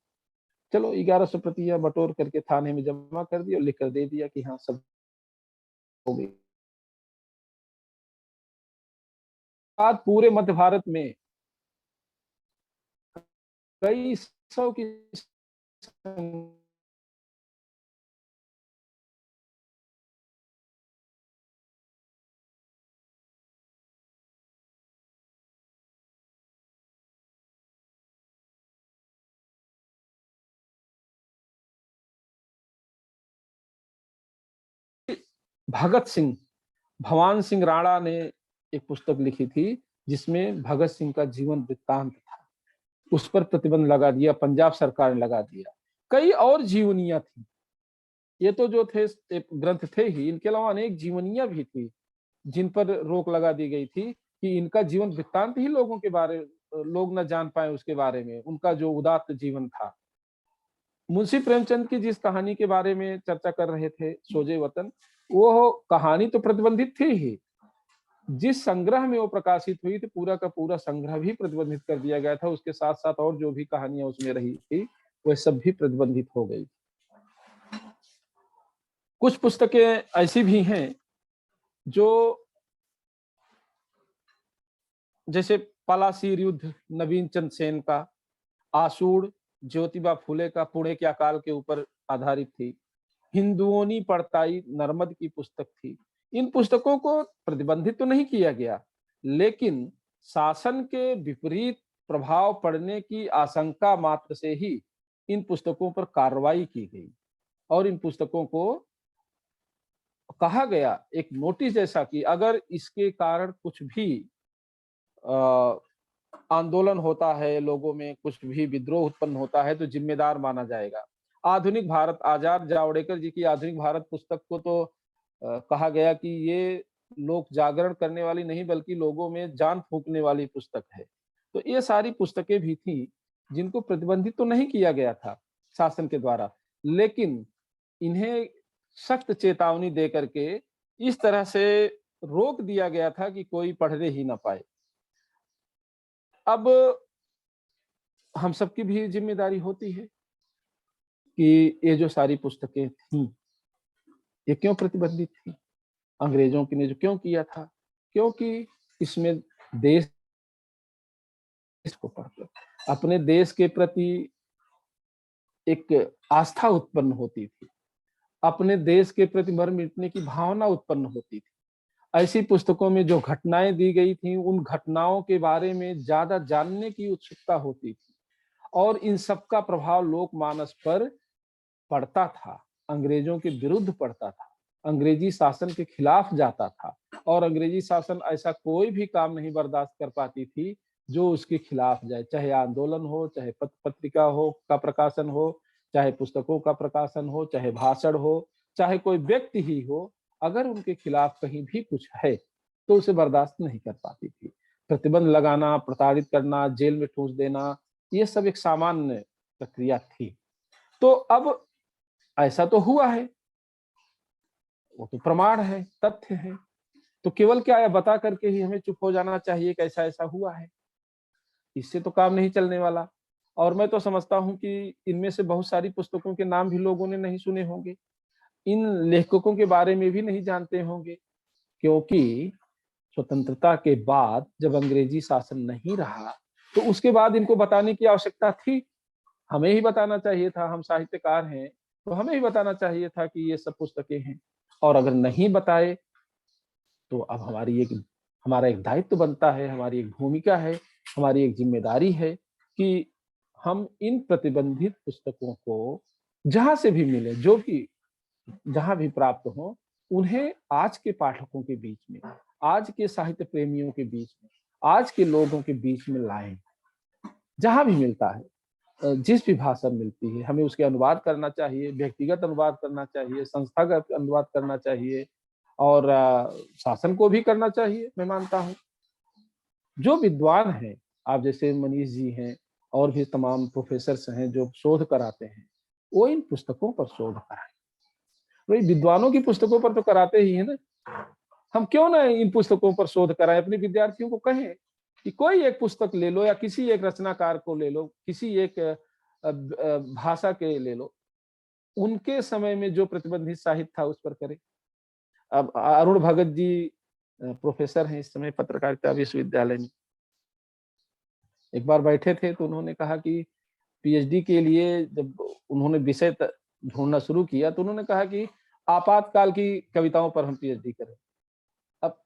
S1: चलो 1100 प्रतियां बटोर करके थाने में जमा कर दी और लिख कर दे दिया कि हाँ सब हो गई। बाद पूरे मध्य भारत में कई सौ की भगत सिंह, भवान सिंह राणा ने एक पुस्तक लिखी थी जिसमें भगत सिंह का जीवन वृत्तांत था, उस पर प्रतिबंध लगा दिया, पंजाब सरकार ने लगा दिया। कई और जीवनियां थी, ये तो जो थे ग्रंथ थे ही, इनके अलावा अनेक जीवनियां भी थी जिन पर रोक लगा दी गई थी कि इनका जीवन वृत्तांत ही लोगों के बारे, लोग न जान पाए उसके बारे में, उनका जो उदात्त जीवन था। मुंशी प्रेमचंद की जिस कहानी के बारे में चर्चा कर रहे थे, सोजे वतन, वो कहानी तो प्रतिबंधित थी ही, जिस संग्रह में वो प्रकाशित हुई थी पूरा का पूरा संग्रह भी प्रतिबंधित कर दिया गया था। उसके साथ साथ और जो भी कहानियां उसमें रही थी वह सब भी प्रतिबंधित हो गई। कुछ पुस्तकें ऐसी भी हैं जो, जैसे पलासीर युद्ध नवीन चंद सेन का, आसूड़ ज्योतिबा फुले का पुणे के अकाल के ऊपर आधारित थी, हिंदुओनी पड़ताई नर्मद की पुस्तक थी। इन पुस्तकों को प्रतिबंधित तो नहीं किया गया, लेकिन शासन के विपरीत प्रभाव पड़ने की आशंका मात्र से ही इन पुस्तकों पर कार्रवाई की गई और इन पुस्तकों को कहा गया एक नोटिस जैसा कि अगर इसके कारण कुछ भी आंदोलन होता है, लोगों में कुछ भी विद्रोह उत्पन्न होता है तो जिम्मेदार माना जाएगा। आधुनिक भारत, आजाद जावड़ेकर जी की आधुनिक भारत पुस्तक को तो कहा गया कि ये लोक जागरण करने वाली नहीं बल्कि लोगों में जान फूंकने वाली पुस्तक है। तो ये सारी पुस्तकें भी थी जिनको प्रतिबंधित तो नहीं किया गया था शासन के द्वारा, लेकिन इन्हें सख्त चेतावनी दे करके इस तरह से रोक दिया गया था कि कोई पढ़ने ही ना पाए। अब हम सबकी भी जिम्मेदारी होती है कि ये जो सारी पुस्तकें थी ये क्यों प्रतिबंधित थी, अंग्रेजों ने जो क्यों किया था, क्योंकि इसमें देश को पढ़कर अपने देश के प्रति एक आस्था उत्पन्न होती थी, अपने देश के प्रति मर मिटने की भावना उत्पन्न होती थी। ऐसी पुस्तकों में जो घटनाएं दी गई थी उन घटनाओं के बारे में ज्यादा जानने की उत्सुकता होती थी और इन सब का प्रभाव लोकमानस पर पड़ता था, अंग्रेजों के विरुद्ध पड़ता था, अंग्रेजी शासन के खिलाफ जाता था और अंग्रेजी शासन ऐसा कोई भी काम नहीं बर्दाश्त कर पाती थी जो उसके खिलाफ जाए, चाहे आंदोलन हो, चाहे पत्र पत्रिका हो का प्रकाशन हो, चाहे पुस्तकों का प्रकाशन हो, चाहे भाषण हो, चाहे कोई व्यक्ति ही हो, अगर उनके खिलाफ कहीं भी कुछ है तो उसे बर्दाश्त नहीं कर पाती थी। प्रतिबंध लगाना, प्रताड़ित करना, जेल में ठूंस देना, ये सब एक सामान्य प्रक्रिया थी। तो अब ऐसा तो हुआ है, वो तो प्रमाण है, तथ्य है, तो केवल क्या है बता करके ही हमें चुप हो जाना चाहिए कि ऐसा ऐसा हुआ है, इससे तो काम नहीं चलने वाला। और मैं तो समझता हूं कि इनमें से बहुत सारी पुस्तकों के नाम भी लोगों ने नहीं सुने होंगे, इन लेखकों के बारे में भी नहीं जानते होंगे, क्योंकि स्वतंत्रता के बाद जब अंग्रेजी शासन नहीं रहा तो उसके बाद इनको बताने की आवश्यकता थी, हमें ही बताना चाहिए था, हम साहित्यकार हैं तो हमें ही बताना चाहिए था कि ये सब पुस्तकें हैं। और अगर नहीं बताए तो अब हमारा एक दायित्व बनता है, हमारी एक भूमिका है, हमारी एक जिम्मेदारी है कि हम इन प्रतिबंधित पुस्तकों को जहां से भी मिले, जो भी जहां भी प्राप्त हो, उन्हें आज के पाठकों के बीच में, आज के साहित्य प्रेमियों के बीच में, आज के लोगों के बीच में लाएं। जहां भी मिलता है, जिस भी भाषा मिलती है, हमें उसके अनुवाद करना चाहिए, व्यक्तिगत अनुवाद करना चाहिए, संस्थागत अनुवाद करना चाहिए और शासन को भी करना चाहिए। मैं मानता हूँ जो विद्वान हैं, आप जैसे मनीष जी हैं और भी तमाम प्रोफेसर्स हैं जो शोध कराते हैं, वो इन पुस्तकों पर शोध कराएं। वही विद्वानों की पुस्तकों पर तो कराते ही है ना, हम क्यों ना इन पुस्तकों पर शोध कराएं, अपने विद्यार्थियों को कहें कि कोई एक पुस्तक ले लो या किसी एक रचनाकार को ले लो, किसी एक भाषा के ले लो, उनके समय में जो प्रतिबंधित साहित्य था उस पर करें। अब अरुण भगत जी प्रोफेसर हैं इस समय पत्रकारिता विश्वविद्यालय में, एक बार बैठे थे तो उन्होंने कहा कि पीएचडी के लिए जब उन्होंने विषय ढूंढना शुरू किया तो उन्होंने कहा कि आपातकाल की कविताओं पर हम पीएचडी करें। अब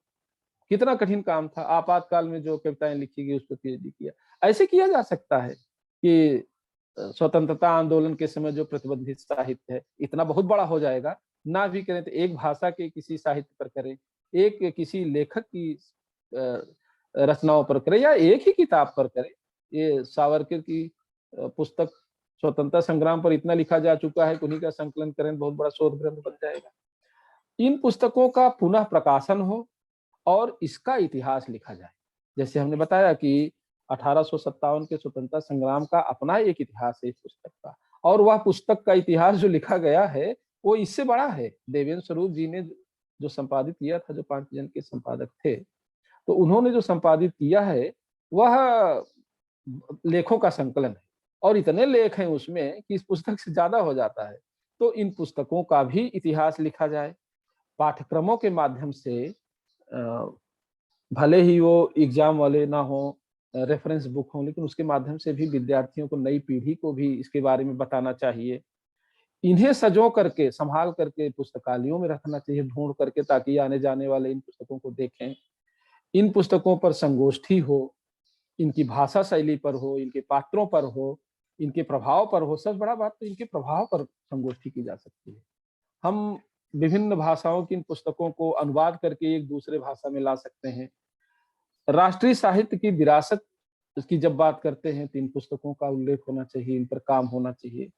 S1: कितना कठिन काम था, आपातकाल में जो कविताएं लिखी गई उस पर पीएचडी किया। ऐसे किया जा सकता है कि स्वतंत्रता आंदोलन के समय जो प्रतिबंधित साहित्य है इतना बहुत बड़ा हो जाएगा ना भी करें तो एक भाषा के किसी साहित्य पर करें, एक किसी लेखक की रचनाओं पर करें या एक ही किताब पर करें। ये सावरकर की पुस्तक स्वतंत्रता संग्राम पर इतना लिखा जा चुका है कि उन्हीं का संकलन करें, बहुत बड़ा शोध ग्रंथ बन जाएगा। इन पुस्तकों का पुनः प्रकाशन हो और इसका इतिहास लिखा जाए। जैसे हमने बताया कि 1857 के स्वतंत्रता संग्राम का अपना एक इतिहास है इस पुस्तक का, और वह पुस्तक का इतिहास जो लिखा गया है वो इससे बड़ा है। देवेंद्र स्वरूप जी ने जो संपादित किया था, जो 5 जन के संपादक थे, तो उन्होंने जो संपादित किया है वह लेखों का संकलन है, और इतने लेख हैं उसमें कि इस पुस्तक से ज्यादा हो जाता है। तो इन पुस्तकों का भी इतिहास लिखा जाए, पाठ्यक्रमों के माध्यम से, भले ही वो एग्जाम वाले ना हो, रेफरेंस बुक हो, लेकिन उसके माध्यम से भी विद्यार्थियों को, नई पीढ़ी को भी इसके बारे में बताना चाहिए। इन्हें सजो करके, संभाल करके पुस्तकालयों में रखना चाहिए, ढूंढ करके, ताकि आने जाने वाले इन पुस्तकों को देखें। इन पुस्तकों पर संगोष्ठी हो, इनकी भाषा शैली पर हो, इनके पात्रों पर हो, इनके प्रभाव पर हो। सबसे बड़ा बात तो इनके प्रभाव पर संगोष्ठी की जा सकती है। हम विभिन्न भाषाओं की इन पुस्तकों को अनुवाद करके एक दूसरे भाषा में ला सकते हैं। राष्ट्रीय साहित्य की विरासत की जब बात करते हैं तो इन पुस्तकों का उल्लेख होना चाहिए, इन पर काम होना चाहिए,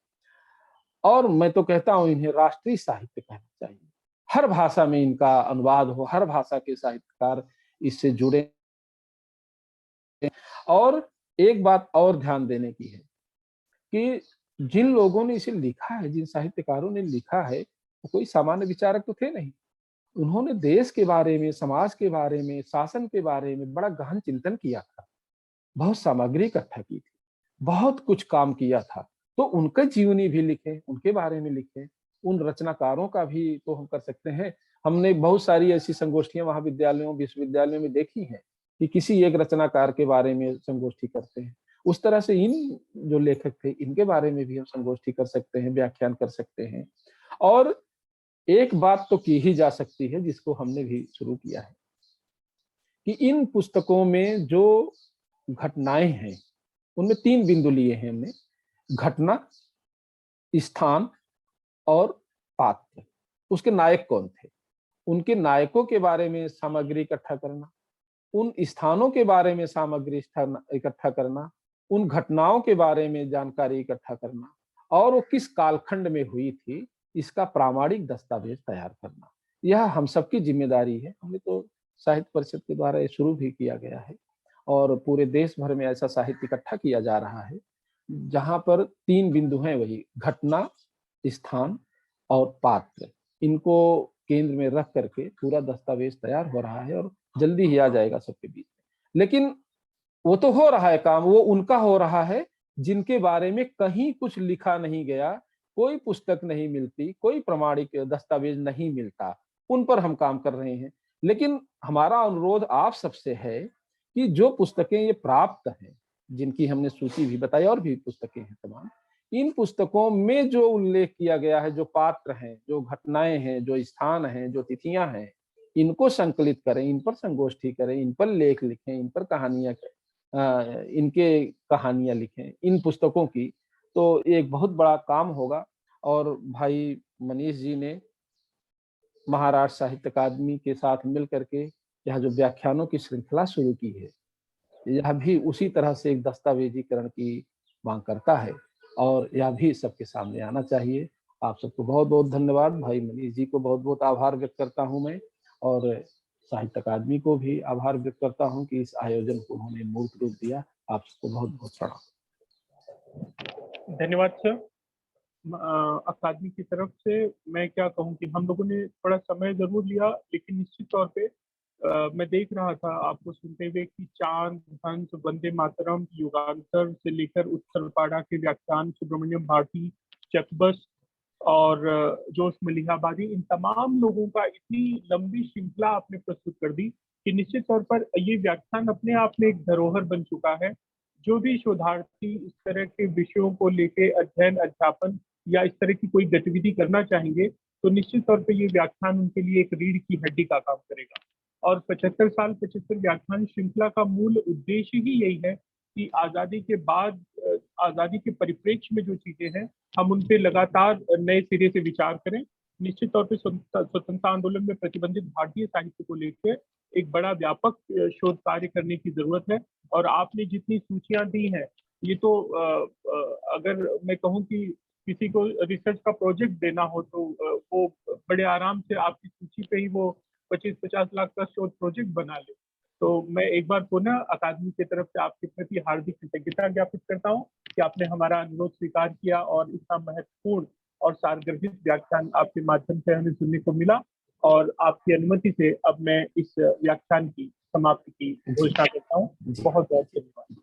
S1: और मैं तो कहता हूं इन्हें राष्ट्रीय साहित्य कहना चाहिए। हर भाषा में इनका अनुवाद हो, हर भाषा के साहित्यकार इससे जुड़े। और एक बात और ध्यान देने की है कि जिन लोगों ने इसे लिखा है, जिन साहित्यकारों ने लिखा है, वो कोई सामान्य विचारक तो थे नहीं। उन्होंने देश के बारे में, समाज के बारे में, शासन के बारे में बड़ा गहन चिंतन किया था, बहुत सामग्री इकट्ठा की थी, बहुत कुछ काम किया था। तो उनका जीवनी भी लिखे, उनके बारे में लिखे। उन रचनाकारों का भी तो हम कर सकते हैं। हमने बहुत सारी ऐसी संगोष्ठियां महाविद्यालयों, विश्वविद्यालयों में देखी हैं कि किसी एक रचनाकार के बारे में संगोष्ठी करते हैं। उस तरह से इन जो लेखक थे, इनके बारे में भी हम संगोष्ठी कर सकते हैं, व्याख्यान कर सकते हैं। और एक बात तो की ही जा सकती है, जिसको हमने भी शुरू किया है, कि इन पुस्तकों में जो घटनाएं हैं, उनमें 3 बिंदु लिए हैं हमने: घटना, स्थान और पात्र। उसके नायक कौन थे, उनके नायकों के बारे में सामग्री इकट्ठा करना, उन स्थानों के बारे में सामग्री इकट्ठा करना, उन घटनाओं के बारे में जानकारी इकट्ठा करना, और वो किस कालखंड में हुई थी, इसका प्रामाणिक दस्तावेज तैयार करना। यह हम सबकी जिम्मेदारी है। हमने तो साहित्य परिषद के द्वारा ये शुरू भी किया गया है, और पूरे देश भर में ऐसा साहित्य इकट्ठा किया जा रहा है, जहां पर 3 बिंदु हैं, वही घटना, स्थान और पात्र। इनको केंद्र में रख करके पूरा दस्तावेज तैयार हो रहा है, और जल्दी ही आ जाएगा सबके बीच में। लेकिन वो तो हो रहा है काम, वो उनका हो रहा है जिनके बारे में कहीं कुछ लिखा नहीं गया, कोई पुस्तक नहीं मिलती, कोई प्रमाणिक दस्तावेज नहीं मिलता, उन पर हम काम कर रहे हैं। लेकिन हमारा अनुरोध आप सबसे है कि जो पुस्तकें ये प्राप्त हैं, जिनकी हमने सूची भी बताई, और भी पुस्तकें हैं तमाम, इन पुस्तकों में जो उल्लेख किया गया है, जो पात्र हैं, जो घटनाएं हैं, जो स्थान हैं, जो तिथियां हैं, इनको संकलित करें, इन पर संगोष्ठी करें, इन पर लेख लिखें, इन पर कहानियां, इनके कहानियां लिखें, इन पुस्तकों की। तो एक बहुत बड़ा काम होगा। और भाई मनीष जी ने महाराष्ट्र साहित्य अकादमी के साथ मिल करके यह जो व्याख्यानों की श्रृंखला शुरू की है, यह भी उसी तरह से एक दस्तावेजीकरण की मांग करता है, और यह भी सबके सामने आना चाहिए। आप सबको बहुत बहुत धन्यवाद। भाई मनीष जी को बहुत बहुत आभार व्यक्त करता हूं मैं, और साहित्य अकादमी को भी आभार व्यक्त करता हूं कि इस आयोजन को उन्होंने मूर्त रूप दिया। आप सबको बहुत बहुत प्रणाम।
S2: धन्यवाद सर। अकादमी की तरफ से मैं क्या कहूँ कि हम लोगों ने थोड़ा समय जरूर लिया, लेकिन निश्चित तौर पे मैं देख रहा था आपको सुनते हुए कि चांद, हंस, वंदे मातरम, युगांतर से लेकर उत्तरपाड़ा के व्याख्यान, सुब्रमण्यम भारती, चकबस और जोश मलिहाबादी, इन तमाम लोगों का इतनी लंबी श्रृंखला आपने प्रस्तुत कर दी कि निश्चित तौर पर ये व्याख्यान अपने आप में एक धरोहर बन चुका है। जो भी शोधार्थी इस तरह के विषयों को लेके अध्ययन, अध्यापन या इस तरह की कोई गतिविधि करना चाहेंगे, तो निश्चित तौर पर ये व्याख्यान उनके लिए एक रीढ़ की हड्डी का काम करेगा। और 75 साल 75 व्याख्यान श्रृंखला का मूल उद्देश्य ही यही है कि आज़ादी के बाद, आज़ादी के परिप्रेक्ष्य में जो चीजें हैं, हम उन पे लगातार नए सिरे से विचार करें। निश्चित तौर पे स्वतंत्रता आंदोलन में प्रतिबंधित भारतीय साहित्य को लेकर एक बड़ा व्यापक शोध कार्य करने की जरूरत है। और आपने जितनी सूचियां दी हैं, ये तो अगर मैं कहूँ कि किसी को रिसर्च का प्रोजेक्ट देना हो तो वो बड़े आराम से आपकी सूची पे ही वो 25-50 लाख का शोध प्रोजेक्ट बना ले। तो मैं एक बार पुनः अकादमी की तरफ से आपके प्रति हार्दिक कृतज्ञता ज्ञापित करता हूँ कि आपने हमारा अनुरोध स्वीकार किया और इतना महत्वपूर्ण और सारगर्भित व्याख्यान आपके माध्यम से हमें सुनने को मिला। और आपकी अनुमति से अब मैं इस व्याख्यान की समाप्ति की
S1: जी
S2: घोषणा करता हूँ।
S1: जी
S2: बहुत बहुत धन्यवाद।